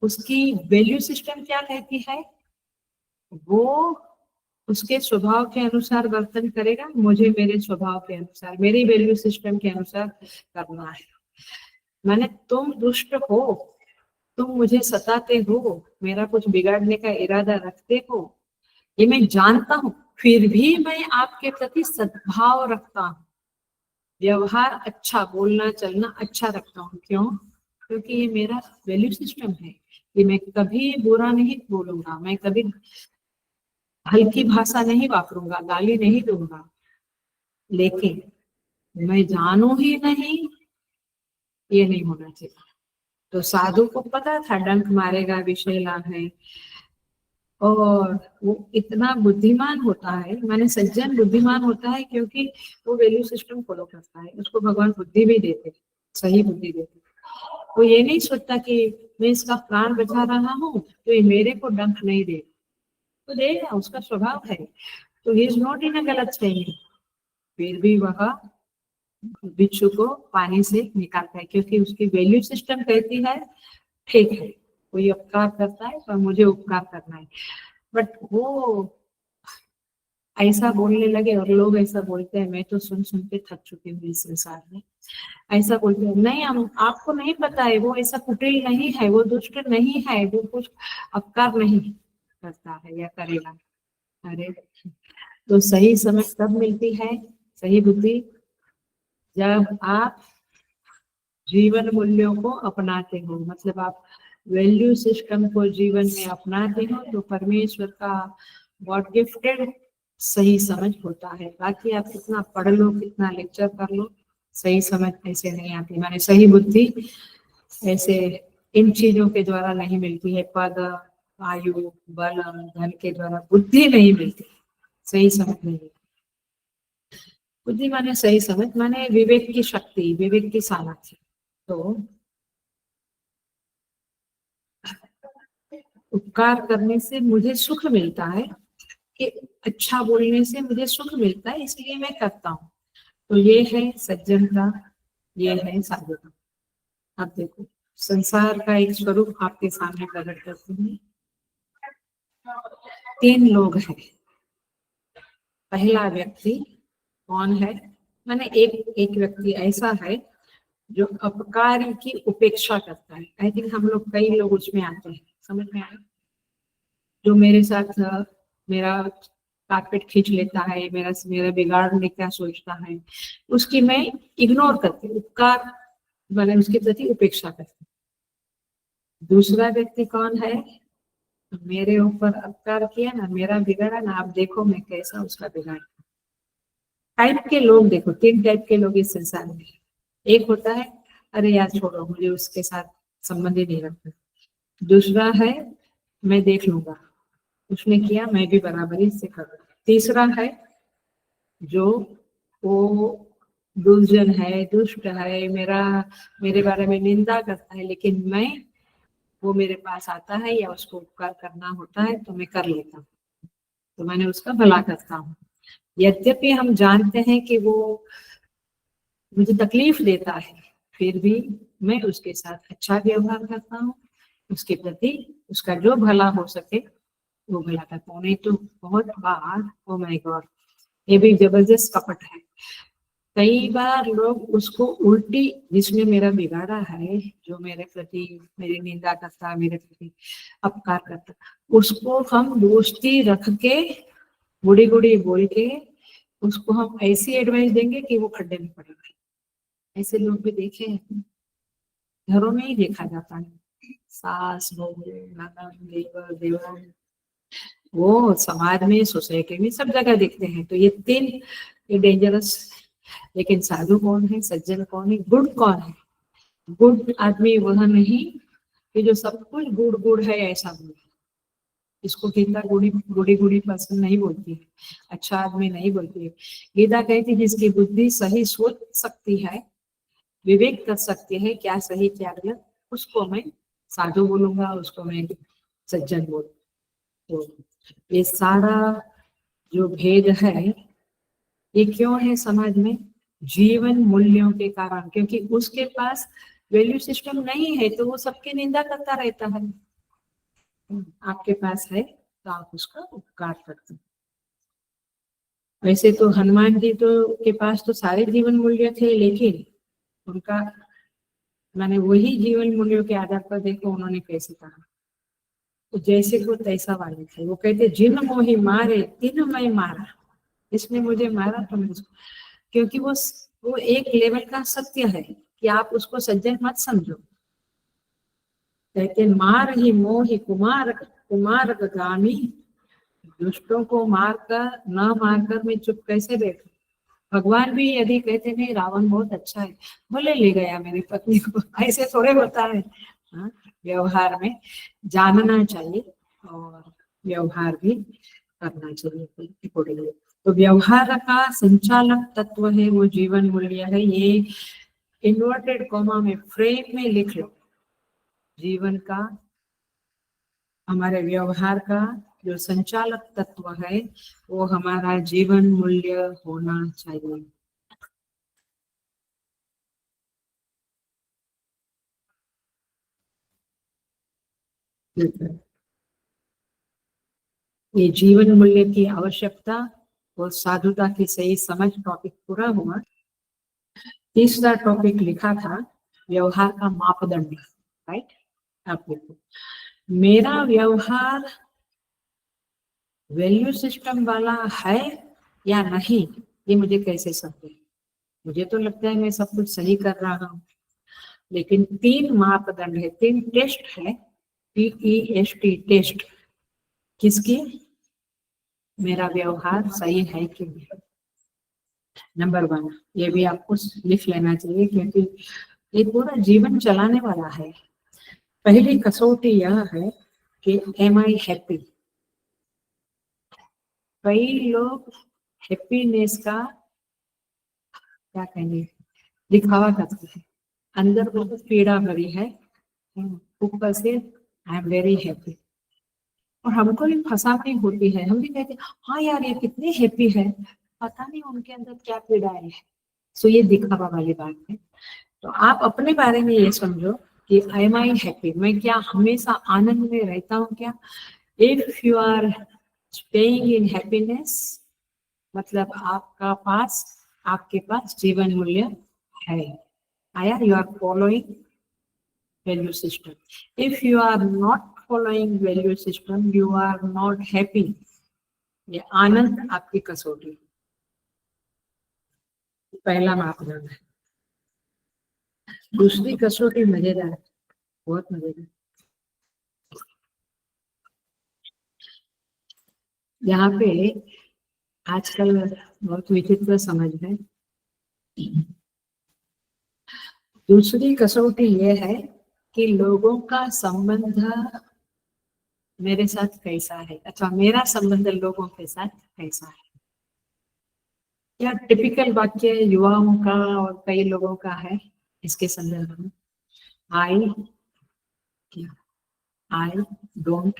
उसकी वैल्यू सिस्टम क्या कहती है? वो उसके स्वभाव के अनुसार वर्तन करेगा, मुझे मेरे स्वभाव के अनुसार, मेरी वैल्यू सिस्टम के अनुसार करना है। माने तुम दुष्ट हो, तुम मुझे सताते हो, मेरा कुछ बिगाड़ने का इरादा रखते हो, ये मैं जानता हूँ, फिर भी मैं आपके प्रति सद्भाव रखता हूँ, व्यवहार अच्छा, बोलना चलना अच्छा रखता हूँ। क्यों? क्योंकि ये मेरा वैल्यू सिस्टम है कि मैं कभी बुरा नहीं बोलूंगा, मैं कभी हल्की भाषा नहीं वापरूंगा, गाली नहीं दूंगा। लेकिन मैं जानू ही नहीं, ये नहीं होना चाहिए। तो साधु को पता था डंक मारेगा, विषैला है, और वो इतना बुद्धिमान होता है, माने सज्जन बुद्धिमान होता है क्योंकि वो वैल्यू सिस्टम फॉलो करता है, उसको भगवान बुद्धि भी देते, सही बुद्धि देते। वो ये नहीं सोचता कि मैं इसका प्राण बचा रहा हूँ तो ये मेरे को डंक नहीं दे, तो देगा, उसका स्वभाव है। तो ही इज नॉट इन अ गलत फहमी, फिर भी वह बिच्छू को पानी से निकालता है, क्योंकि उसकी वैल्यू सिस्टम कहती है ठीक है, कोई उपकार करता है तो मुझे उपकार करना है। बट वो ऐसा बोलने लगे, और लोग ऐसा बोलते हैं, मैं तो सुन सुन के थक चुकी हूँ इस संसार में। ऐसा बोलते हैं, नहीं हम आपको नहीं पता है, वो ऐसा कुटिल नहीं है, वो दुष्ट नहीं है, वो कुछ अपकार नहीं करता है या करेगा। अरे तो सही समझ कब मिलती है, सही बुद्धि? जब आप जीवन मूल्यों को अपनाते हो, मतलब आप वैल्यू सिस्टम को जीवन में अपनाते हो, तो परमेश्वर का गॉड गिफ्टेड सही समझ होता है। बाकी आप कितना पढ़ लो, कितना लेक्चर कर लो, सही समझ ऐसे नहीं आती, माने सही बुद्धि ऐसे इन चीजों के द्वारा नहीं मिलती है, पद, आयु, बल, धन के द्वारा बुद्धि नहीं मिलती, सही समझ नहीं। बुद्धि माने सही समझ, माने विवेक की शक्ति, विवेक की सामर्थ्य। तो उपकार करने से मुझे सुख मिलता है, कि अच्छा बोलने से मुझे सुख मिलता है, इसलिए मैं करता हूँ। तो ये है सज्जन का, ये है साधु का। अब देखो संसार का एक स्वरूप आपके सामने प्रकट करते हैं। 3 लोग हैं। पहला व्यक्ति कौन है? माने एक व्यक्ति ऐसा है जो अपकार की उपेक्षा करता है। आई थिंक हम लोग, कई लोग उसमें आते हैं, समझ में आया? जो मेरे साथ मेरा कारपेट खींच लेता है, मेरा बिगाड़ने का सोचता है, उसकी मैं इग्नोर करती हूँ, उपकार मैंने उसके प्रति उपेक्षा करती हूँ। दूसरा व्यक्ति कौन है? मेरे ऊपर अपकार किया ना, मेरा बिगाड़ा ना, आप देखो मैं कैसा उसका बिगाड़। टाइप के लोग देखो, 3 टाइप के लोग इस संसार में। एक होता है, अरे यार छोड़ो, मुझे उसके साथ संबंध ही नहीं रखना। दूसरा है, मैं देख लूंगा, उसने किया मैं भी बराबरी से करूँ। तीसरा है जो वो दुर्जन है, दुष्ट है, मेरे बारे में निंदा करता है, लेकिन वो मेरे पास आता है या उसको उपकार करना होता है तो मैं कर लेता हूँ, तो मैंने उसका भला करता हूँ। यद्यपि हम जानते हैं कि वो मुझे तकलीफ देता है, फिर भी मैं उसके साथ अच्छा व्यवहार करता हूँ, उसके प्रति उसका जो भला हो सके वो भला करता हूँ। नहीं तो बहुत बार, ओ माय गॉड, ये भी जबरदस्त कपट है। कई बार लोग उसको उल्टी, जिसने मेरा बिगाड़ा है, जो मेरे प्रति मेरी निंदा करता, मेरे प्रति अपकार करता, उसको हम दोस्ती रख के बुड़ी बुड़ी बोल के उसको हम ऐसी एडवाइस देंगे कि वो खड्डे में पड़ेगा। ऐसे लोग भी देखे हैं, घरों में ही देखा जाता है। सास बहू ननद देवर देवर, वो समाज में सोसाइटी में सब जगह दिखते हैं। तो ये तीन ये डेंजरस। लेकिन साधु कौन है, सज्जन कौन है, गुड कौन है? गुड आदमी वह नहीं कि जो सब कुछ गुड़ गुड़ है ऐसा गुड़। इसको गीता गुड़ी गुड़ी गुड़ी पसंद नहीं बोलती है, अच्छा आदमी नहीं बोलती है। गीता कहती है जिसकी बुद्धि सही सोच सकती है, विवेक कर सकती है क्या सही क्या गलत, उसको मैं साधु बोलूंगा, उसको मैं सज्जन बोल। तो ये सारा जो भेद है ये क्यों है समाज में? जीवन मूल्यों के कारण, क्योंकि उसके पास वैल्यू सिस्टम नहीं है तो वो सबकी निंदा करता रहता है। आपके पास है तो आप उसका उपकार करते हैं। वैसे तो हनुमान जी तो के पास तो सारे जीवन मूल्य थे, लेकिन उनका मैंने वही जीवन मूल्यों के आधार पर देखो उन्होंने कैसे कहा। तो जैसे को तैसा वाले थे, वो कहते जिन मोहि मारे तिन मैं मारा, इसने मुझे मारा तो मैं उसको, क्योंकि वो एक लेवल का सत्य है कि आप उसको सज्जन मत समझो। कहते मार ही मोहि कुमार कुमार गामी, दुष्टों को मारकर न मारकर मैं चुप कैसे बैठू। भगवान भी यदि कहते नहीं रावण बहुत अच्छा है, भले ले गया मेरी पत्नी को, ऐसे थोड़े होता है। हाँ, व्यवहार में जानना चाहिए और व्यवहार भी करना चाहिए अकॉर्डिंगली। तो व्यवहार का संचालक तत्व है वो जीवन मूल्य है। ये इन्वर्टेड कॉमा में फ्रेम में लिख लो, जीवन का हमारे व्यवहार का जो संचालक तत्व है वो हमारा जीवन मूल्य होना चाहिए। ये जीवन मूल्य की आवश्यकता और साधुता की सही समझ टॉपिक पूरा हुआ। तीसरा टॉपिक लिखा था व्यवहार का मापदंड, राइट। आप देखो मेरा व्यवहार वैल्यू सिस्टम वाला है या नहीं, ये मुझे कैसे समझे? मुझे तो लगता है मैं सब कुछ सही कर रहा हूँ, लेकिन तीन मापदंड है, तीन टेस्ट है, TEST टेस्ट। किसकी? मेरा व्यवहार सही है कि नहीं। नंबर 1, ये भी आपको लिख लेना चाहिए क्योंकि ये पूरा जीवन चलाने वाला है। पहली कसौटी यह है कि एम आई हैप्पी। कई लोग हैप्पीनेस का क्या कहेंगे दिखावा करते हैं, अंदर बहुत पीड़ा भरी है, ऊपर से आई एम वेरी हैप्पी। और हमको भी फंसाती होती है, हम भी कहते हैं हाँ यार ये कितने हैप्पी है, पता नहीं उनके अंदर क्या पीड़ाएं है। सो ये दिखावा वाली बात है। तो आप अपने बारे में ये समझो कि एम आई हैप्पी, मैं क्या हमेशा आनंद में रहता हूँ क्या? If you are staying in happiness, मतलब आपके पास जीवन मूल्य है। आया, you are following value system. If you are not following value system, you are not happy. ये आनंद आपकी कसौटी, पहला मापदंड है। दूसरी कसौटी मजेदार, बहुत मजेदार। यहाँ पे आजकल बहुत विचित्र समझ है। दूसरी कसौटी ये है कि लोगों का संबंध मेरे साथ कैसा है, अथवा मेरा संबंध लोगों के साथ कैसा है। क्या टिपिकल वाक्य युवाओं का और कई लोगों का है इसके संदर्भ में? आई आई डोंट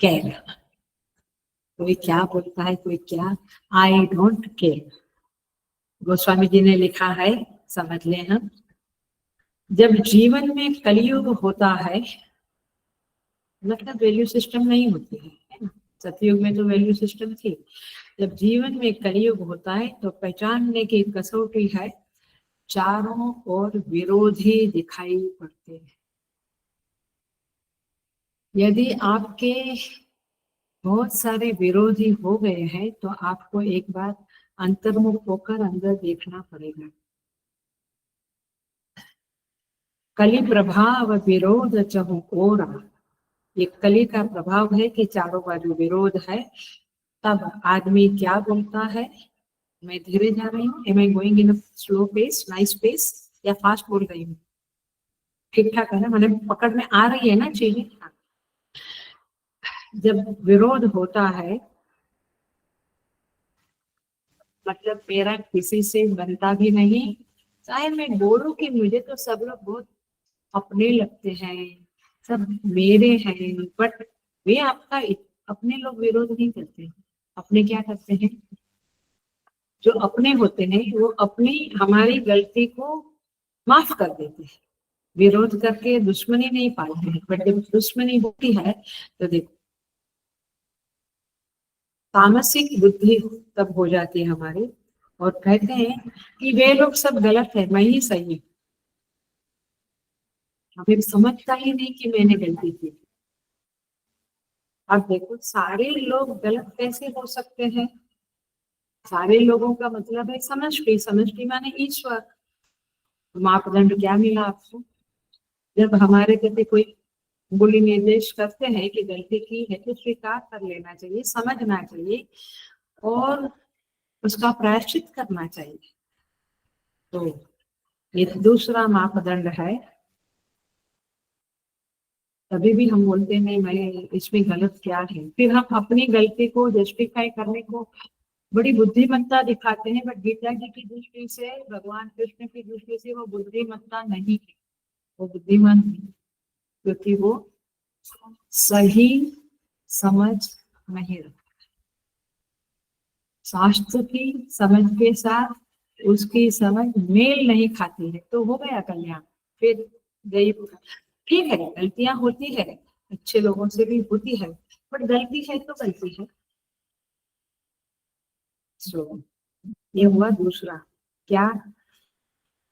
केयर। कोई क्या बोलता है, कोई क्या, I don't care. Goswami ji ने लिखा है, समझ लें हम, जब जीवन में कलयुग होता है, मतलब वैल्यू सिस्टम नहीं होती है ना, सतयुग में तो वैल्यू सिस्टम थी। जब जीवन में कलयुग होता है तो पहचानने की कसौटी है, चारों ओर विरोधी दिखाई पड़ते हैं। यदि आपके बहुत सारे विरोधी हो गए हैं तो आपको एक बार अंतर्मुख होकर अंदर देखना पड़ेगा। कली प्रभाव विरोध चहु ओरा, ये कली का प्रभाव है कि चारों बाजू विरोध है। तब आदमी क्या बोलता है, मैं धीरे जा रही हूँ, am I going in slow pace, nice pace, या फास्ट बोल रही हूँ, ठीक ठाक है ना, मैंने पकड़ में आ रही है ना चीजें। जब विरोध होता है मतलब मेरा किसी से बनता भी नहीं, चाहे मैं बोलूं कि मुझे तो सब लोग बहुत अपने लगते हैं, सब मेरे हैं, बट वे आपका अपने लोग विरोध नहीं करते। अपने क्या करते हैं, जो अपने होते हैं वो अपनी हमारी गलती को माफ कर देते हैं, विरोध करके दुश्मनी नहीं पालते हैं। बट जब दुश्मनी होती है तो देखो तामसिक बुद्धि तब हो जाती है हमारी, और कहते हैं कि वे लोग सब गलत है, मैं ही सही हूँ। हमें समझता ही नहीं कि मैंने गलती की। अब देखो सारे लोग गलत कैसे हो सकते हैं, सारे लोगों का मतलब है समष्टि, समष्टि माने ईश्वर। मापदंड क्या मिला आपको, जब हमारे प्रति कोई बुरी निर्देश करते हैं कि गलती की है तो स्वीकार कर लेना चाहिए, समझना चाहिए और उसका प्रायश्चित करना चाहिए। तो ये दूसरा मापदंड है। तभी भी हम बोलते हैं मैं इसमें गलत क्या है, फिर हम अपनी गलती को जस्टिफाई करने को बड़ी बुद्धिमत्ता दिखाते हैं। बट गीता जी की दृष्टि से, भगवान कृष्ण की दृष्टि से वो बुद्धिमत्ता नहीं है, वो बुद्धिमान है, क्योंकि वो सही समझ नहीं रखता। शास्त्र की समझ के साथ उसकी समझ मेल नहीं खाती है तो हो गया कल्याण, फिर गई। ठीक है गलतियां होती है, अच्छे लोगों से भी होती है, बट गलती है तो गलती है। सो ये हुआ दूसरा क्या,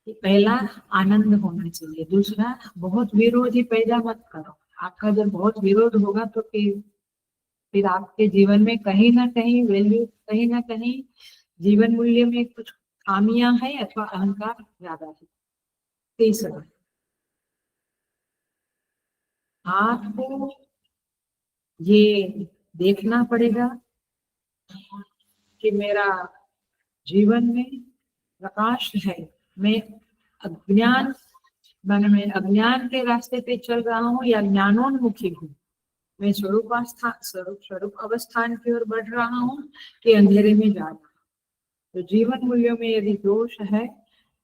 कि पहला आनंद होना चाहिए, दूसरा बहुत विरोध ही पैदा मत करो। आपका जब बहुत विरोध होगा तो फिर आपके जीवन में कहीं ना कहीं वैल्यू, कहीं ना कहीं जीवन मूल्य में कुछ खामियां है अथवा अहंकार ज्यादा है। तीसरा, आपको ये देखना पड़ेगा कि मेरा जीवन में प्रकाश है, मैं अज्ञान मैंने मैं अज्ञान के रास्ते पे चल रहा हूँ या ज्ञानोन्मुखी हूँ, मैं स्वरूप अवस्थान की ओर बढ़ रहा हूँ कि अंधेरे में जा रहा हूँ। तो जीवन मूल्यों में यदि दोष है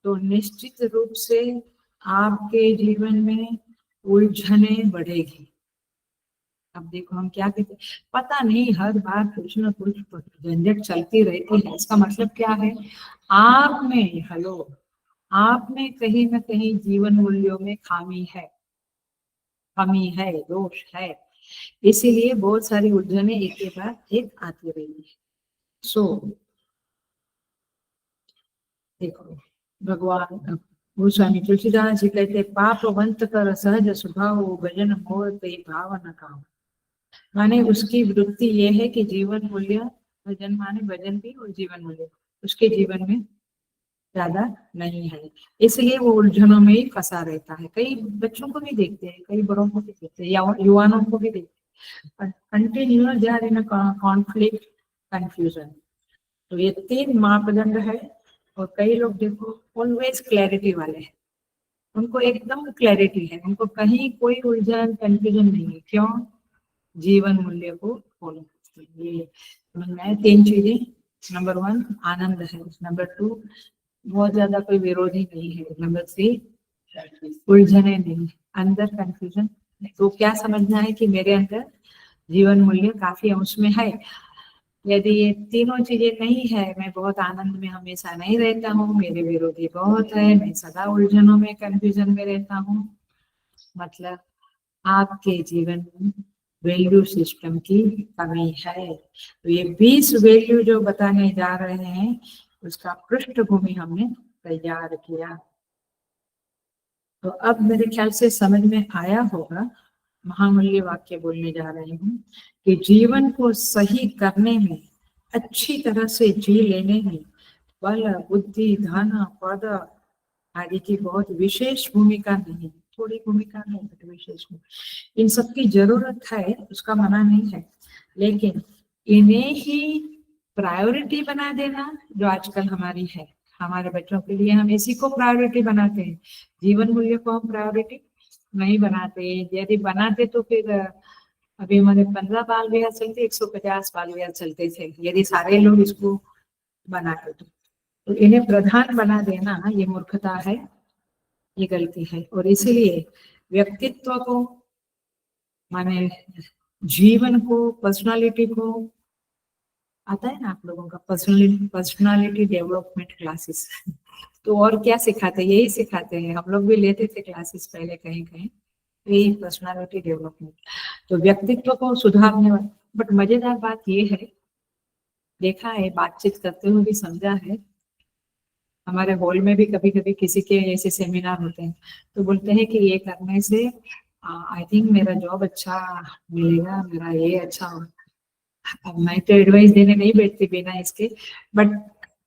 तो निश्चित रूप से आपके जीवन में उलझने बढ़ेगी। अब देखो हम क्या कहते हैं, पता नहीं हर बार कुछ ना कुछ झंझट चलती रहती है, इसका मतलब क्या है, आप में हेलो आप में कहीं ना कहीं जीवन मूल्यों में खामी है, कमी है, दोष है, इसीलिए बहुत सारी उलझने एक के बाद एक आती रही है। सो देखो भगवान गोस्वामी तुलसीदास जी कहते पापवंत कर सहज स्वभाव भजन मोर ते भाव न काम। माने उसकी वृत्ति ये है कि जीवन मूल्य, भजन माने भजन भी और जीवन मूल्य उसके जीवन में ज्यादा नहीं है, इसलिए वो उलझनों में ही फंसा रहता है। कई बच्चों को भी देखते हैं, कई बड़ों को भी देखते हैं, या युवाओं को भी देखते हैं, continuous they are in conflict, confusion. तो ये तीन मापदंड है। और कई लोग देखो ऑलवेज क्लैरिटी वाले हैं, उनको एकदम क्लैरिटी है, उनको कहीं कोई उलझन कंफ्यूजन नहीं है। क्यों, जीवन मूल्य को फॉलो करते हैं। ये समझ में आए 3 चीजें। नंबर 1 आनंद है, नंबर 2 बहुत ज्यादा कोई विरोधी नहीं है, नंबर 3 उलझने नहीं, अंदर कंफ्यूजन। तो क्या समझना है कि मेरे अंदर जीवन मूल्य काफी अंश में है। यदि ये तीनों चीजें नहीं है, मैं बहुत आनंद में हमेशा नहीं रहता हूँ, मेरे विरोधी बहुत है, मैं सदा उलझनों में कंफ्यूजन में रहता हूँ, मतलब आपके जीवन में वैल्यू सिस्टम की कमी है। तो ये 20 वैल्यू जो बताने जा रहे हैं उसका पृष्ठभूमि हमने तैयार किया। तो अब मेरे ख्याल से समझ में आया होगा। महामूल्य वाक्य बोलने जा रही हूँ कि जीवन को सही करने में, अच्छी तरह से जी लेने में बल, बुद्धि, धन, पद आदि की बहुत विशेष भूमिका नहीं, थोड़ी भूमिका नहीं, बट विशेष इन सबकी जरूरत है, उसका मना नहीं है, लेकिन इन्हें ही प्रायोरिटी बना देना जो आजकल हमारी है। हमारे बच्चों के लिए हम इसी को प्रायोरिटी बनाते हैं, जीवन मूल्य को हम प्रायोरिटी नहीं बनाते। यदि बनाते तो फिर अभी हमारे 15 बाल विवाह चलते, 150 बाल विवाह चलते थे, यदि सारे लोग इसको बनाते तो इन्हें प्रधान बना देना ये मूर्खता है, ये गलती है। और इसीलिए व्यक्तित्व को, माने जीवन को, पर्सनालिटी को, आता है ना आप लोगों का पर्सनालिटी डेवलपमेंट क्लासेस तो और क्या सिखाते हैं, यही सिखाते हैं, हम लोग भी लेते थे क्लासेस पहले कहीं कहीं, यही पर्सनालिटी डेवलपमेंट। तो व्यक्तित्व को सुधारने वाला, बट मजेदार बात ये है, देखा है, बातचीत करते हुए भी समझा है, हमारे हॉल में भी कभी कभी किसी के ऐसे सेमिनार होते हैं तो बोलते हैं कि ये करने से आई थिंक मेरा जॉब अच्छा मिलेगा, मेरा ये अच्छा हो। अब मैं तो एडवाइस देने नहीं बैठती बिना इसके, बट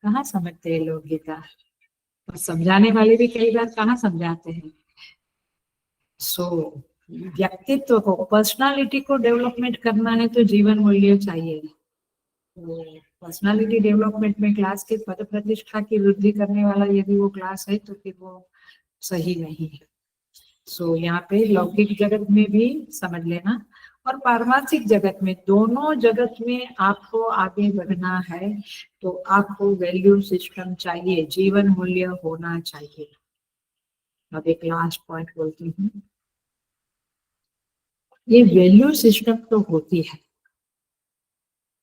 कहाँ समझते हैं लोग गीता, और समझाने वाले भी कई बार कहाँ समझाते हैं। सो व्यक्तित्व को, पर्सनालिटी को डेवलपमेंट करना है तो जीवन मूल्य चाहिए। तो पर्सनालिटी डेवलपमेंट में क्लास के पद प्रतिष्ठा की वृद्धि करने वाला यदि वो क्लास है तो फिर वो सही नहीं है। सो यहाँ पे लौकिक जगत में भी समझ लेना और पारमार्थिक जगत में, दोनों जगत में आपको आगे बढ़ना है तो आपको वैल्यू सिस्टम चाहिए, जीवन मूल्य होना चाहिए। अब एक लास्ट पॉइंट बोलती हूँ, ये वैल्यू सिस्टम तो होती है,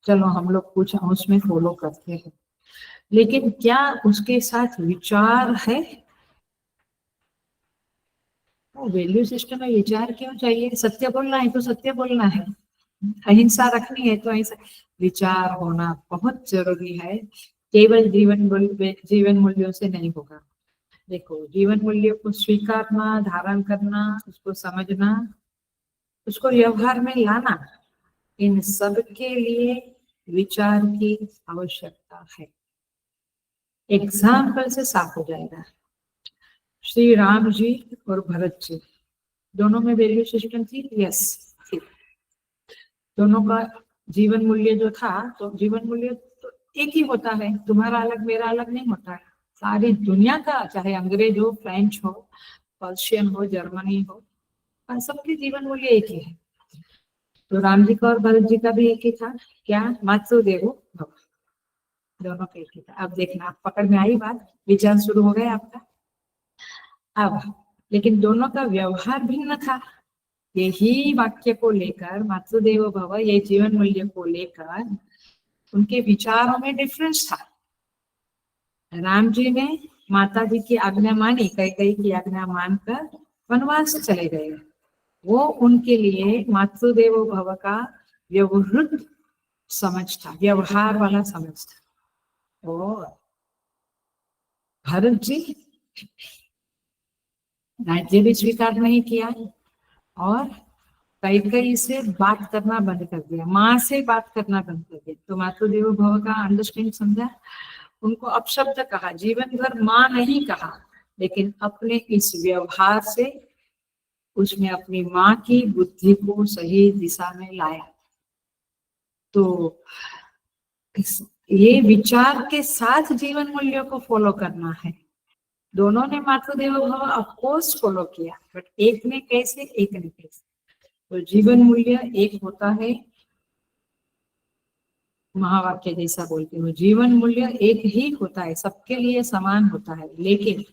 चलो हम लोग कुछ उसमें फॉलो करते हैं, लेकिन क्या उसके साथ विचार है? वैल्यू सिस्टम में विचार क्यों चाहिए? सत्य बोलना है तो सत्य बोलना है, अहिंसा रखनी है तो अहिंसा, विचार होना बहुत जरूरी है। केवल जीवन मूल्यों से नहीं होगा। देखो, जीवन मूल्यों को स्वीकारना, धारण करना, उसको समझना, उसको व्यवहार में लाना, इन सब के लिए विचार की आवश्यकता है। एग्जाम्पल से साफ हो जाएगा। श्री राम जी और भरत जी दोनों में वैल्यू सिस्टम थी, यस थी। दोनों का जीवन मूल्य जो था, तो जीवन मूल्य तो एक ही होता है, तुम्हारा अलग मेरा अलग नहीं होता है, सारी दुनिया का, चाहे अंग्रेज हो, फ्रेंच हो, पर्शियन हो, जर्मनी हो, सबके जीवन मूल्य एक ही है। तो राम जी का और भरत जी का भी एक ही था, क्या? मातृदेवो भव, दोनों का एक ही था। अब देखना, आप पकड़ में आई बात, विचार शुरू हो गया आपका। अब लेकिन दोनों का व्यवहार भिन्न था। यही वाक्य को लेकर, मातृदेवो भव, ये जीवन मूल्य को लेकर उनके विचारों में डिफरेंस था। राम जी ने माता जी की आज्ञा मानी, कैकेयी की आज्ञा मानकर वनवास चले गए, वो उनके लिए मातृदेवो भव का व्यवहारिक समझ था, व्यवहार वाला समझ था। और भरत जी राज्य भी स्वीकार नहीं किया और कैकेयी से बात करना बंद कर दिया, माँ से बात करना बंद कर दिया। तो मातृदेवो भव का अंडरस्टैंडिंग समझा, उनको अपशब्द कहा, जीवन भर माँ नहीं कहा, लेकिन अपने इस व्यवहार से उसने अपनी माँ की बुद्धि को सही दिशा में लाया। तो ये विचार के साथ जीवन मूल्यों को फॉलो करना है। दोनों ने मातृदेवो भव ऑफ कोर्स फॉलो किया, बट एक ने कैसे, एक ने कैसे। तो जीवन मूल्य एक होता है, महावाक्य जैसा बोलते हो, जीवन मूल्य एक ही होता है, सबके लिए समान होता है, लेकिन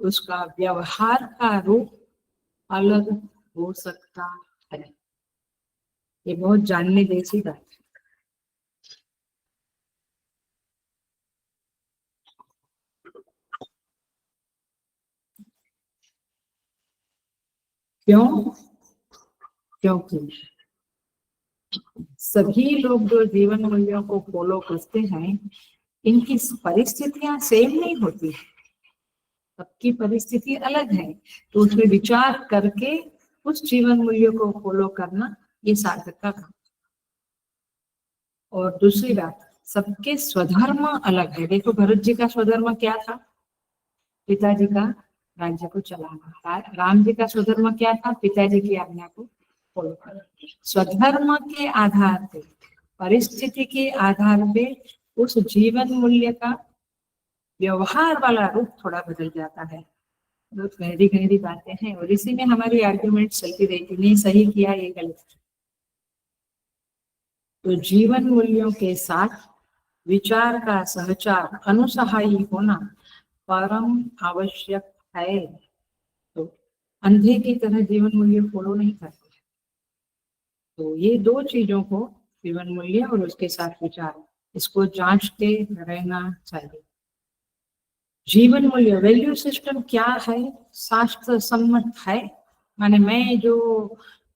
उसका व्यवहार का रूप अलग हो सकता है। ये बहुत जानने जैसी बात है। क्यों? क्योंकि सभी लोग जो जीवन मूल्यों को फॉलो करते हैं, इनकी परिस्थितियां सेम नहीं होती, सबकी परिस्थिति अलग है, तो उसमें विचार करके उस जीवन मूल्यों को फॉलो करना ये सार्थक का काम। और दूसरी बात, सबके स्वधर्म अलग है। देखो भरत जी का स्वधर्म क्या था? पिताजी का राज्य को चलाना। राम जी का स्वधर्म क्या था? पिताजी की आज्ञा को फॉलो करना। स्वधर्म के आधार पे, परिस्थिति के आधार पे उस जीवन मूल्य का व्यवहार वाला रूप थोड़ा बदल जाता है। बहुत गहरी गहरी बातें हैं, और इसी में हमारी आर्ग्यूमेंट चलती रहती, नहीं सही किया, ये गलत। तो जीवन मूल्यों के साथ विचार का सहचार, अनुसहायी होना परम आवश्यक है। तो अंधे की तरह जीवन मूल्य फॉलो नहीं करते। तो ये दो चीजों को, जीवन मूल्य और उसके साथ विचार, इसको जांचते रहना चाहिए। जीवन मूल्य, वैल्यू सिस्टम क्या है? शास्त्र सम्मत है, माने मैं जो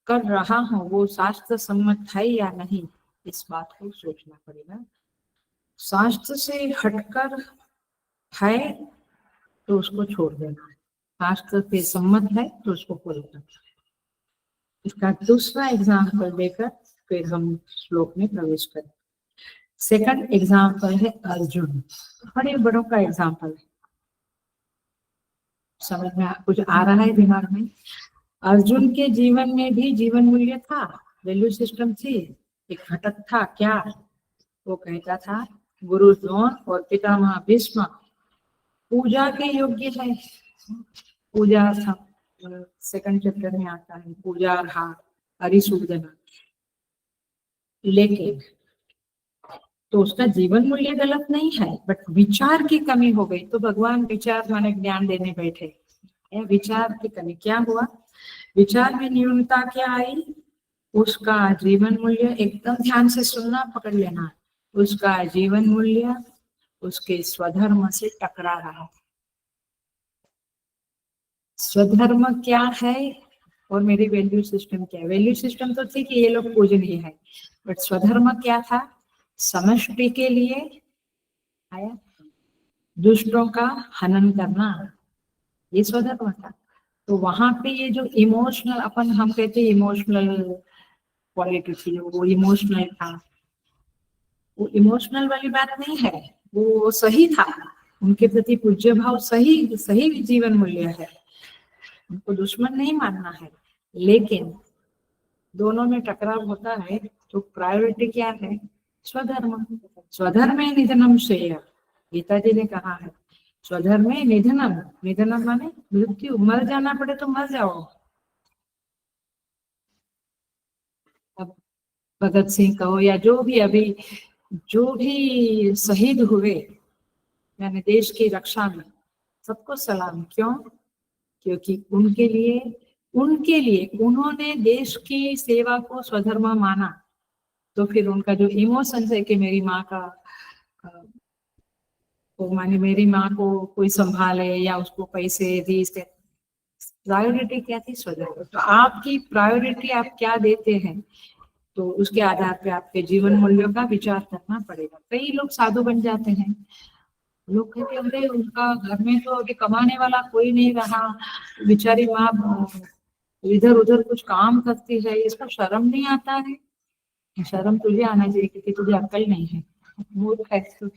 कर रहा हूँ वो शास्त्र सम्मत है या नहीं, इस बात को सोचना पड़ेगा। शास्त्र से हटकर है तो उसको छोड़ देना है, शास्त्र से सम्मत है तो उसको फॉलो करना है। इसका दूसरा एग्जाम्पल देकर फिर हम श्लोक में प्रवेश करें। सेकंड एग्जाम्पल है अर्जुन। बड़े बड़ों का एग्जाम्पल है, समझ में कुछ आ रहा है दिमाग में? अर्जुन के जीवन में भी जीवन मूल्य था, वैल्यू सिस्टम थी। एक घटक था, क्या? वो कहता था गुरु द्रोण और पितामह भीष्म पूजा के योग्य है। पूजा था, सेकंड चैप्टर में आता है, पूजा हरिसूदना। लेकिन तो उसका जीवन मूल्य गलत नहीं है, बट विचार की कमी हो गई, तो भगवान विचार माने ज्ञान देने बैठे। विचार की कमी क्या हुआ? विचार में न्यूनता क्या आई? उसका जीवन मूल्य, एकदम ध्यान से सुनना, पकड़ लेना, उसका जीवन मूल्य उसके स्वधर्म से टकरा रहा। स्वधर्म क्या है और मेरी वैल्यू सिस्टम क्या है? वैल्यू सिस्टम तो थी कि ये लोग पूजनीय है, बट स्वधर्म क्या था? समष्टि के लिए आया, दुष्टों का हनन करना, ये स्वधर्म था। तो वहां पे ये जो इमोशनल, अपन हम कहते हैं इमोशनल क्वालिटी थी, वो इमोशनल था, वो इमोशनल वाली बात नहीं है, वो सही था, उनके प्रति पूज्य भाव सही सही जीवन मूल्य है, उनको दुश्मन नहीं मानना है। लेकिन दोनों में टकराव होता है, तो प्रायोरिटी क्या है? स्वधर्म। स्वधर्म निधनम श्रेय, गीता जी ने कहा है, स्वधर्म निधनम। निधनम माने मृत्यु, मर जाना पड़े तो मर जाओ। अब भगत सिंह कहो या जो भी अभी जो भी शहीद हुए यानी देश की रक्षा में, सबको सलाम। क्यों? क्योंकि उनके लिए उन्होंने देश की सेवा को स्वधर्म माना। तो फिर उनका जो इमोशंस है कि मेरी माँ का तो माने मेरी माँ को कोई संभाले या उसको पैसे दी, प्रायोरिटी क्या थी? स्वधर्म। तो आपकी प्रायोरिटी आप क्या देते हैं, तो उसके आधार पे आपके जीवन मूल्यों का विचार करना पड़ेगा। कई लोग साधु बन जाते हैं, लोग कहते हैं अरे उनका घर में तो अभी कमाने वाला कोई नहीं रहा, बेचारी माँ इधर उधर कुछ काम करती है, इसको शर्म नहीं आता है? शर्म तुझे आना चाहिए क्योंकि तुझे अक्ल नहीं है, मूर्ख है।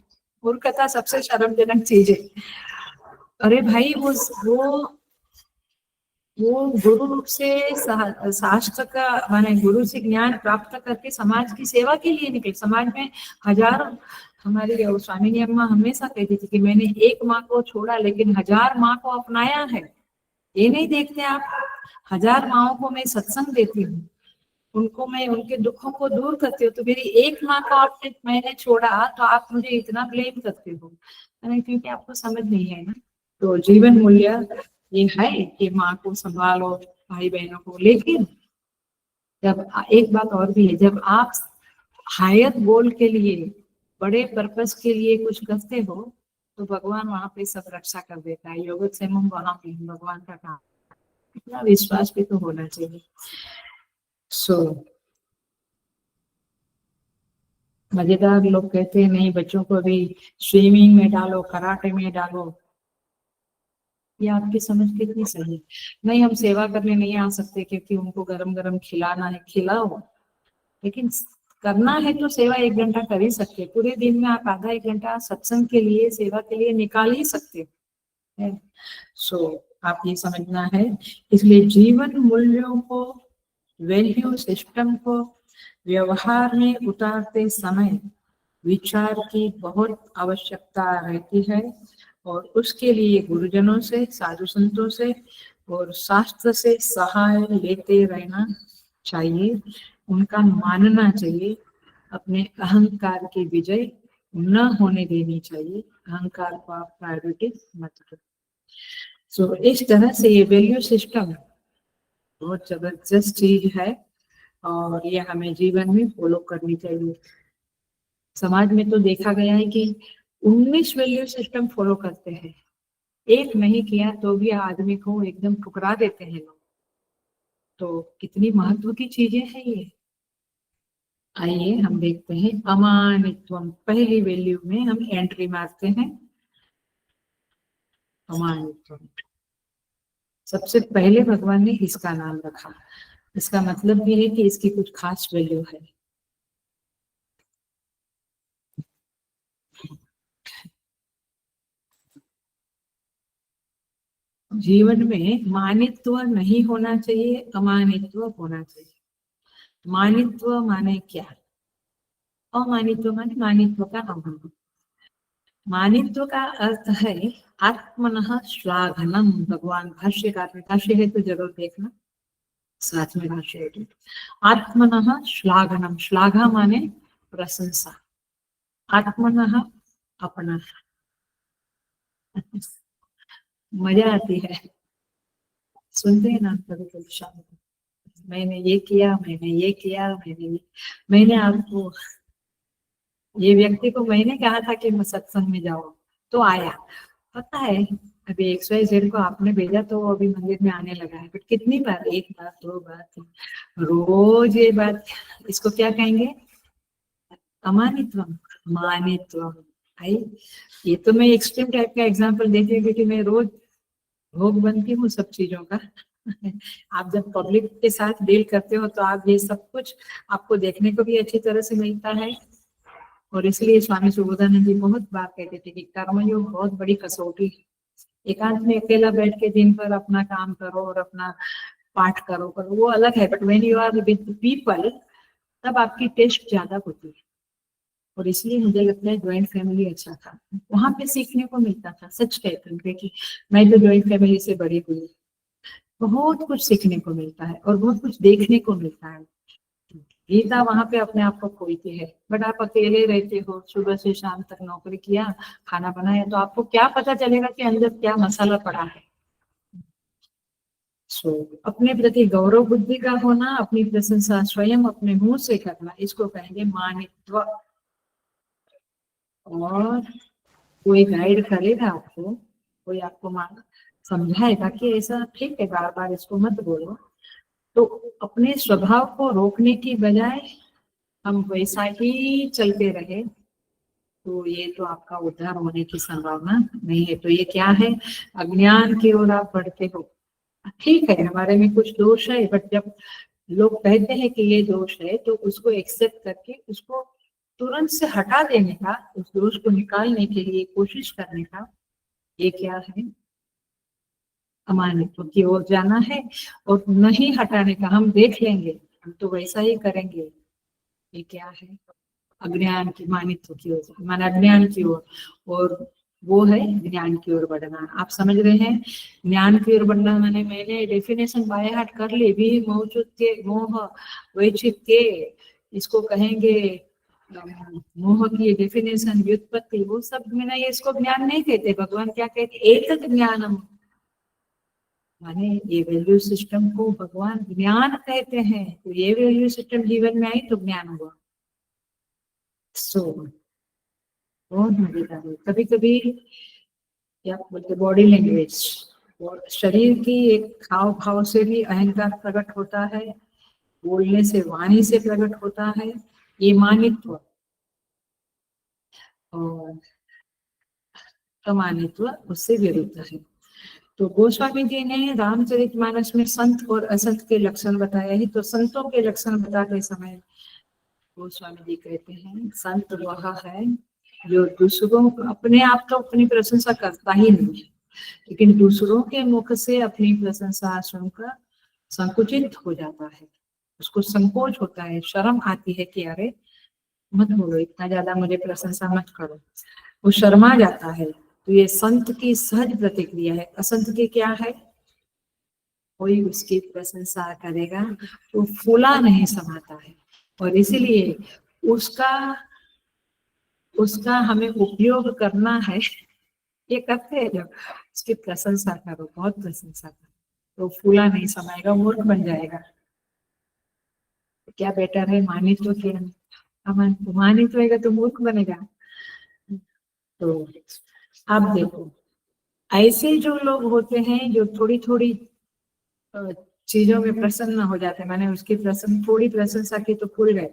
मूर्खता सबसे शर्मजनक चीज है। अरे भाई वो गुरु रूप से शास्त्र का माने गुरु से ज्ञान प्राप्त करके समाज की सेवा के लिए निकले। समाज में हजारों, हमारी स्वामी अम्मा हमेशा कहती थी कि मैंने एक माँ को छोड़ा लेकिन 1000 माँ को अपनाया है। ये नहीं देखते आप, 1000 माँओं को मैं सत्संग देती हूँ, उनको मैं उनके दुखों को दूर करती हूँ, तो मेरी एक माँ का आपने मैंने छोड़ा तो आप मुझे इतना ब्लेम करते हो, अरे क्योंकि आपको समझ नहीं है ना। तो जीवन मूल्य ये है कि माँ को संभालो, भाई बहनों को, लेकिन जब एक बात और भी है, जब आप हायर गोल के लिए, बड़े पर्पस के लिए कुछ करते हो, तो भगवान वहां पे सब रक्षा कर देता है। योग से वहां पे भगवान का काम, इतना विश्वास भी तो होना चाहिए। सो मजेदार लोग कहते हैं नहीं बच्चों को अभी स्विमिंग में डालो, कराटे में डालो। ये आपकी समझ कितनी सही है? नहीं, हम सेवा करने नहीं आ सकते क्योंकि उनको गरम गरम खिलाना है, खिलाओ, लेकिन करना है तो सेवा 1 घंटा कर ही सकते हैं। पूरे दिन में आप आधा 1 घंटा सत्संग के लिए, सेवा के लिए निकाल ही सकते हैं। सो आप ये समझना है। इसलिए जीवन मूल्यों को, वैल्यू सिस्टम को व्यवहार में उतारते समय विचार की बहुत आवश्यकता रहती है, और उसके लिए गुरुजनों से, साधु संतों से और शास्त्र से सहाय लेते रहना चाहिए, उनका मानना चाहिए। अपने अहंकार की विजय न होने देनी चाहिए, अहंकार को आप प्रायोरिटी मत करो। सो इस तरह से ये वैल्यू सिस्टम बहुत जबरदस्त चीज है, और ये हमें जीवन में फॉलो करनी चाहिए। समाज में तो देखा गया है कि 19 वैल्यू सिस्टम फॉलो करते हैं, एक नहीं किया तो भी आदमी को एकदम ठुकरा देते हैं लोग। तो कितनी महत्व की चीजें हैं ये। आइए हम देखते हैं अमानित्वम, पहली वैल्यू में हम एंट्री मारते हैं। अमानित्वम सबसे पहले भगवान ने इसका नाम रखा, इसका मतलब ये है कि इसकी कुछ खास वैल्यू है। जीवन में मानित्व नहीं होना चाहिए, अमानित्व होना चाहिए। मानित्व माने क्या? अमानित्व माने मानित्व का अभाव। मानित्व का अर्थ है आत्मनः श्लाघनम। भगवान भाष्यकार में, भाष्य है तो जरूर देखना, साथ में भाष्य है। आत्मनः श्लाघनम, श्लाघा माने प्रशंसा, आत्मनः अपना। मजा आती है सुनते हैं ना कभी कभी शाम को, मैंने ये किया, मैंने ये किया, मैंने आपको, ये व्यक्ति को मैंने कहा था कि मैं सत्संग में जाओ तो आया, पता है अभी XYZ को आपने भेजा तो वो अभी मंदिर में आने लगा है। बट कितनी बार, 1 बार, 2 बार, रोज ये बात, इसको क्या कहेंगे? अमानित्वम, मानित्वम। आई, ये तो मैं एक्सट्रीम टाइप का एग्जांपल देती हूँ क्योंकि मैं रोज भोग बनती हूँ सब चीजों का। आप जब पब्लिक के साथ डील करते हो तो आप ये सब कुछ आपको देखने को भी अच्छी तरह से मिलता है। और इसलिए स्वामी सुबोधानंद जी बहुत बार कहते थे कि कर्मयोग बहुत बड़ी कसौटी है। एकांत में अकेला बैठ के दिन भर अपना काम करो और अपना पाठ करो वो अलग है, but when you are with people तब आपकी टेस्ट ज्यादा होती है। और इसलिए मुझे लगता है ज्वाइंट फैमिली अच्छा था, वहां पे सीखने को मिलता था। सच कहती हूँ क्योंकि मैं तो ज्वाइंट फैमिली से बड़ी हुई, बहुत कुछ सीखने को मिलता है और बहुत कुछ देखने को मिलता है। गीता वहां पे अपने आप को खोती है, बट आप अकेले रहते हो, सुबह से शाम तक नौकरी किया, खाना बनाया, तो आपको क्या पता चलेगा कि अंदर क्या मसाला पड़ा है। सो अपने प्रति गौरव बुद्धि का होना, अपनी प्रशंसा स्वयं अपने मुंह से करना, इसको कहेंगे मानित्व। और कोई गाइड करेगा आपको, कोई आपको मान समझाएगा कि ऐसा ठीक है, बार बार इसको मत बोलो, तो अपने स्वभाव को रोकने की बजाय हम वैसा ही चलते रहे, तो ये तो आपका उद्धार होने की संभावना नहीं है। तो ये क्या है? अज्ञान की ओर आप बढ़ते हो। ठीक है, हमारे में कुछ दोष है, बट जब लोग कहते हैं कि ये दोष है तो उसको एक्सेप्ट करके उसको तुरंत से हटा देने का, उस दोष को निकालने के लिए कोशिश करने का, ये क्या है? अमानित्व की ओर जाना है। और नहीं हटाने का, हम देख लेंगे, हम तो वैसा ही करेंगे, ये क्या है? अज्ञान की, मानित्व की ओर, माना अज्ञान की ओर। और वो है ज्ञान की ओर बढ़ना। आप समझ रहे हैं, ज्ञान की ओर बढ़ना माने मैंने डेफिनेशन बाय हार्ट कर ली भी, मोह वैचित्य इसको कहेंगे, मोह की डेफिनेशन व्युत्पत्ति वो सब मैंने इसको ज्ञान नहीं कहते। भगवान क्या कहते, एक ज्ञानम, माने ये वैल्यू सिस्टम को भगवान ज्ञान कहते हैं। तो ये वैल्यू सिस्टम जीवन में आई तो ज्ञान हुआ। सो बहुत मजेदार है। कभी कभी क्या बोलते बॉडी लैंग्वेज और शरीर की एक हाव भाव से भी अहंकार प्रकट होता है, बोलने से वाणी से प्रकट होता है ये मानित्व, और अमानित्व उससे विरुद्ध है। तो गोस्वामी जी ने रामचरितमानस में संत और असंत के लक्षण बताए हैं। तो संतों के लक्षण बताते समय गोस्वामी जी कहते हैं संत वह है जो दूसरों को, अपने आप तो अपनी प्रशंसा करता ही नहीं है, लेकिन दूसरों के मुख से अपनी प्रशंसा सुनकर संकुचित हो जाता है, उसको संकोच होता है, शर्म आती है कि अरे मत बोलो, इतना ज्यादा मुझे प्रशंसा मत करो, वो शर्मा जाता है। तो ये संत की सहज प्रतिक्रिया है। असंत की क्या है, कोई उसकी प्रशंसा करेगा तो फूला नहीं समाता है, और इसीलिए उसका उसका हमें उपयोग करना है। ये करते हैं जब उसकी प्रशंसा करो, बहुत प्रशंसा करो, तो फूला नहीं समाएगा, मूर्ख बन जाएगा। क्या बेटर है, मानित्व के मानित्व रहेगा तो मूर्ख बनेगा। तो आप देखो ऐसे जो लोग होते हैं जो थोड़ी थोड़ी चीजों में प्रसन्न हो जाते हैं, मैंने उसकी थोड़ी प्रशंसा की तो फूल गए,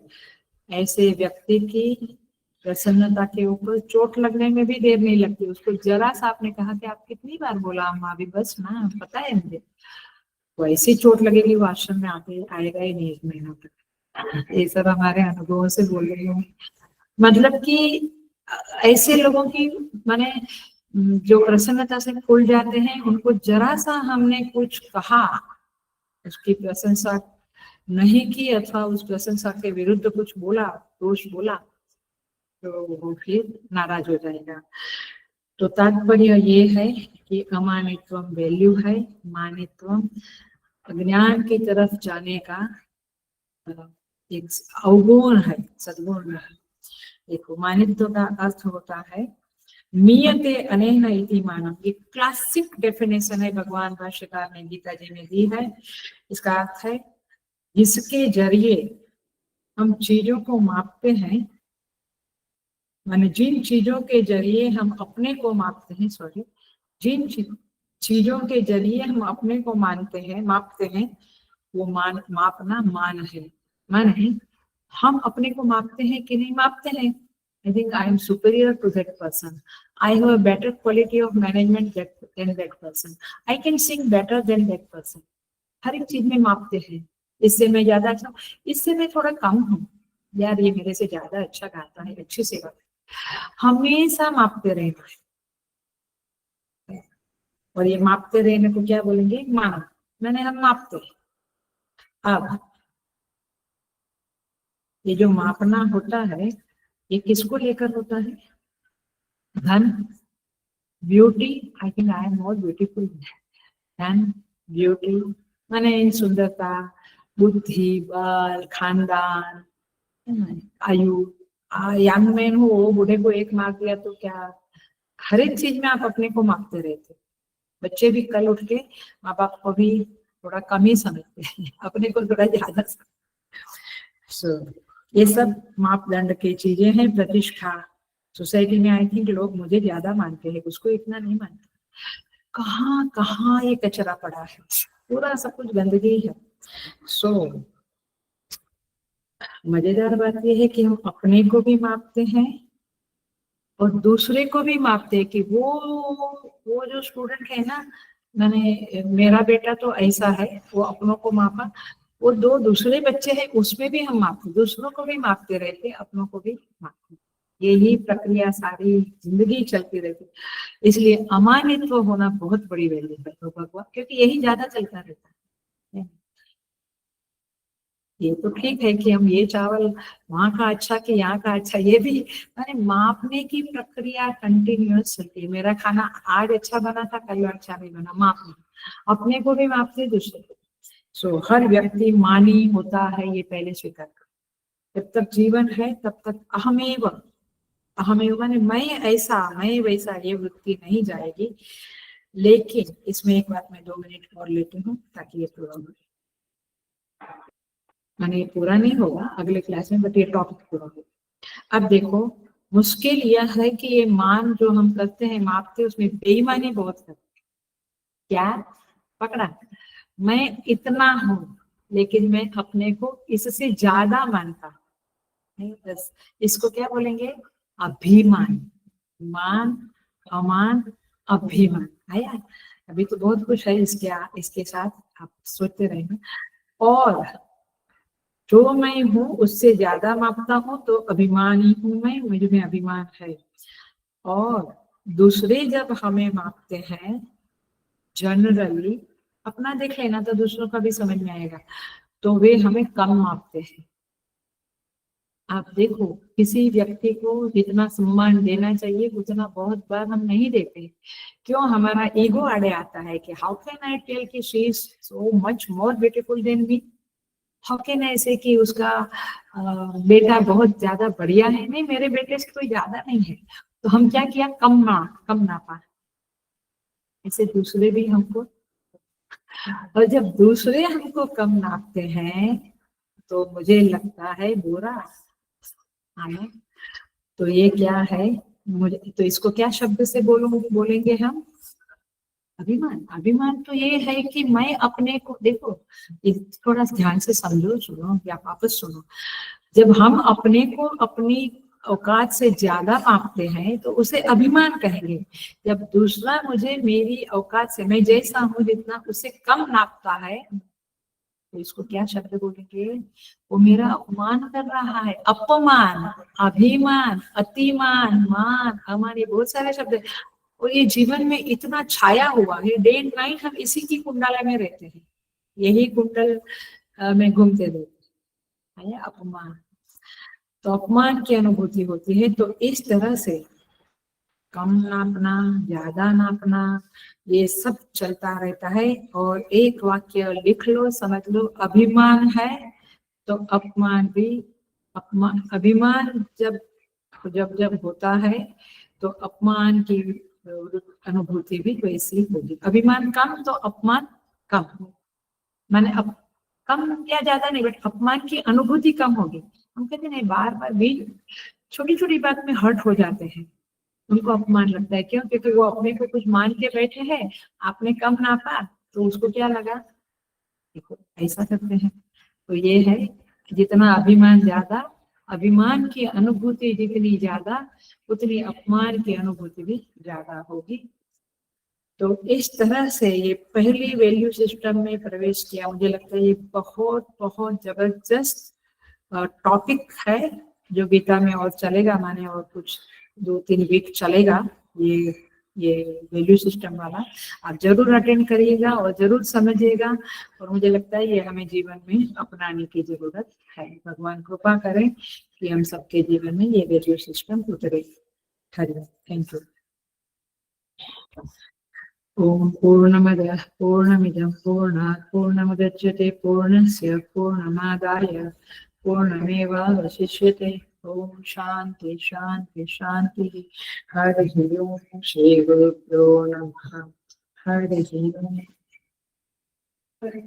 ऐसे व्यक्ति की प्रसन्नता के ऊपर चोट लगने में भी देर नहीं लगती। उसको जरा सा आपने कहा कि आप कितनी बार बोला अम्मा, अभी बस ना, पता है मुझे, वो ऐसी चोट लगेगी वो आश्रम में आके आएगा ही नहीं 1 महीना तक। ये सब हमारे अनुभवों से बोल रही हूँ। मतलब कि ऐसे लोगों की माने जो प्रसन्नता से फूल जाते हैं, उनको जरा सा हमने कुछ कहा, उसकी प्रशंसा नहीं की अथवा उस प्रशंसा के विरुद्ध कुछ बोला, दोष बोला, तो वो फिर नाराज हो जाएगा। तो तात्पर्य ये है कि अमानित्व वैल्यू है, मानित्व ज्ञान की तरफ जाने का एक अवगुण है, सद्गुण है। देखो मानित्व का अर्थ होता है मीयते अनेन इति मानम, ये क्लासिक डेफिनेशन है भगवान भाष्यकार ने गीता जी में दी है। इसका अर्थ है जिसके जरिए हम चीजों को मापते हैं, माने जिन चीजों के जरिए हम अपने को मापते हैं, सॉरी, जिन चीजों के जरिए हम अपने को मानते हैं, मापते हैं, वो मापना मान है। मान है हम अपने को मापते हैं कि नहीं मापते हैं। I think I am superior to that person. I have a better quality of management than that person. I can sing better than that person. हर एक चीज में मापते हैं, इससे मैं ज्यादा अच्छा, इससे मैं थोड़ा कम हूँ, यार ये मेरे से ज्यादा अच्छा गाता है, अच्छी सेवा है, हमेशा मापते रहना है। और ये मापते रहने को क्या बोलेंगे, माना, मैंने हम मापते हैं। अब ये जो मापना होता है ये किसको लेकर होता है, धन, beauty, I think I am more beautiful, धन, ब्यूटी माने सुंदरता, बुद्धि, बल, खानदान, आयु, यंग मैन हो, बूढ़े को 1 मार्क दिया तो क्या, हर एक चीज में आप अपने को मापते रहते। बच्चे भी कल उठ के माँ बाप को भी थोड़ा कम ही समझते हैं, अपने को थोड़ा ज्यादा समझते। ये सब मापदंड की चीजें हैं। प्रतिष्ठा, सोसाइटी में आई थिंक लोग मुझे ज्यादा मानते हैं, उसको इतना नहीं मानते। कहाँ कहाँ ये कचरा पड़ा है, पूरा सब कुछ गंदगी है। सो मजेदार बात यह है कि हम अपने को भी मापते हैं और दूसरे को भी मापते हैं कि वो जो स्टूडेंट है ना, मैंने मेरा बेटा तो ऐसा है, वो अपनों को मापा, वो 2 दूसरे बच्चे हैं उसमें भी हम मापते, दूसरों को भी मापते रहते, अपनों को भी मापते, यही प्रक्रिया सारी जिंदगी चलती रहती। इसलिए अमानित्व होना बहुत बड़ी वैल्यू है तो भगवान, क्योंकि यही ज्यादा चलता रहता है। ये तो ठीक है कि हम ये चावल वहां का अच्छा कि यहाँ का अच्छा, ये भी मैंने मापने की प्रक्रिया कंटिन्यूअस चलती है। मेरा खाना आज अच्छा बना था, कल अच्छा नहीं बना, मापना। अपने को भी मापते, दूसरे को। सो हर व्यक्ति मानी होता है, ये पहले स्वीकार कर। जब तक जीवन है तब तक अहमेव, अहमेव माने मैं ऐसा मैं वैसा, ये वृत्ति नहीं जाएगी। लेकिन इसमें एक बात मैं 2 मिनट और लेती हूँ ताकि ये पूरा हो। माने ये पूरा नहीं होगा अगले क्लास में, बट ये टॉपिक पूरा होगा। अब देखो, मुश्किल यह है कि ये मान जो हम करते हैं, मापते, उसमें बेईमानी बहुत है। क्या पकड़ा? मैं इतना हूं, लेकिन मैं अपने को इससे ज्यादा मानता नहीं। बस इसको क्या बोलेंगे? अभिमान। मान, अमान, अभिमान। आया? अभी तो बहुत कुछ है इसके साथ, आप सोचते रहेंगे। और जो मैं हूँ उससे ज्यादा मापता हूँ तो अभिमानी हूँ मैं, मुझे में अभिमान है। और दूसरे जब हमें मापते हैं, जनरली अपना देख लेना तो दूसरों का भी समझ में आएगा, तो वे हमें कम मापते हैं। आप देखो, किसी व्यक्ति को जितना सम्मान देना चाहिए उतना बहुत बार हम नहीं देते। क्यों? हमारा ईगो आड़े आता है कि हाउ कैन आई टेल कि she is so much more beautiful than me. How can I से कि उसका बेटा बहुत ज्यादा बढ़िया है, नहीं मेरे बेटे से कोई ज्यादा नहीं है। तो हम क्या किया? कम नापा। ऐसे दूसरे भी हमको, और जब दूसरे हमको कम नापते हैं तो मुझे लगता है बुरा। हाँ, तो ये क्या है? मुझे तो इसको क्या शब्द से बोलेंगे हम? अभिमान। अभिमान तो ये है कि मैं अपने को, देखो थोड़ा ध्यान से समझो, सुनो या वापस सुनो। जब हम अपने को अपनी औकात से ज्यादा मापते हैं तो उसे अभिमान कहेंगे। जब दूसरा मुझे मेरी औकात से, मैं जैसा हूँ जितना, उससे कम नापता है तो इसको क्या शब्द बोलेंगे? वो मेरा अपमान कर रहा है। अपमान, अभिमान, अतिमान, मान, अमान, ये बहुत सारे शब्द है। और ये जीवन में इतना छाया हुआ है, डे एंड नाइट हम इसी की कुंडला में रहते हैं, यही कुंडल में घूमते रहते हैं। अपमान, तो अपमान की अनुभूति होती है। तो इस तरह से कम नापना, ज्यादा नापना, ये सब चलता रहता है। और एक वाक्य लिख लो, समझ लो, अभिमान है तो अपमान भी। अपमान, अभिमान जब जब जब होता है तो अपमान की अनुभूति भी वैसी होगी। अभिमान कम तो अपमान कम, माने अब कम या ज्यादा नहीं, बट अपमान की अनुभूति कम होगी। हम कहते नहीं, बार बार भी छोटी छोटी बात में हर्ट हो जाते हैं, उनको अपमान लगता है। क्यों? क्योंकि वो अपने को कुछ मान के बैठे हैं, आपने कम नापा तो उसको क्या लगा? देखो ऐसा करते हैं। तो ये है, जितना अभिमान ज्यादा, अभिमान की अनुभूति जितनी ज्यादा, उतनी अपमान की अनुभूति भी ज्यादा होगी। तो इस तरह से ये पहली वैल्यू सिस्टम में प्रवेश किया। मुझे लगता है ये बहुत बहुत जबरदस्त टॉपिक है, जो गीता में और चलेगा, माने और कुछ 2-3 वीक चलेगा ये वैल्यू सिस्टम वाला। आप जरूर अटेंड करिएगा और जरूर समझिएगा। और मुझे लगता है ये हमें जीवन में अपनाने की जरूरत है। भगवान कृपा करें कि हम सबके जीवन में ये वैल्यू सिस्टम उतरे। हरिओम। Thank you. ओम पूर्णमदः पूर्णमिदं पूर्णात् पूर्णमुदच्यते पूर्णस्य पूर्णमादाय पूर्णमेवावशिष्यते। ओम शांति शांति शांति। हरिः ओम। श्री गुरुभ्यो नमः। हरिः ओम।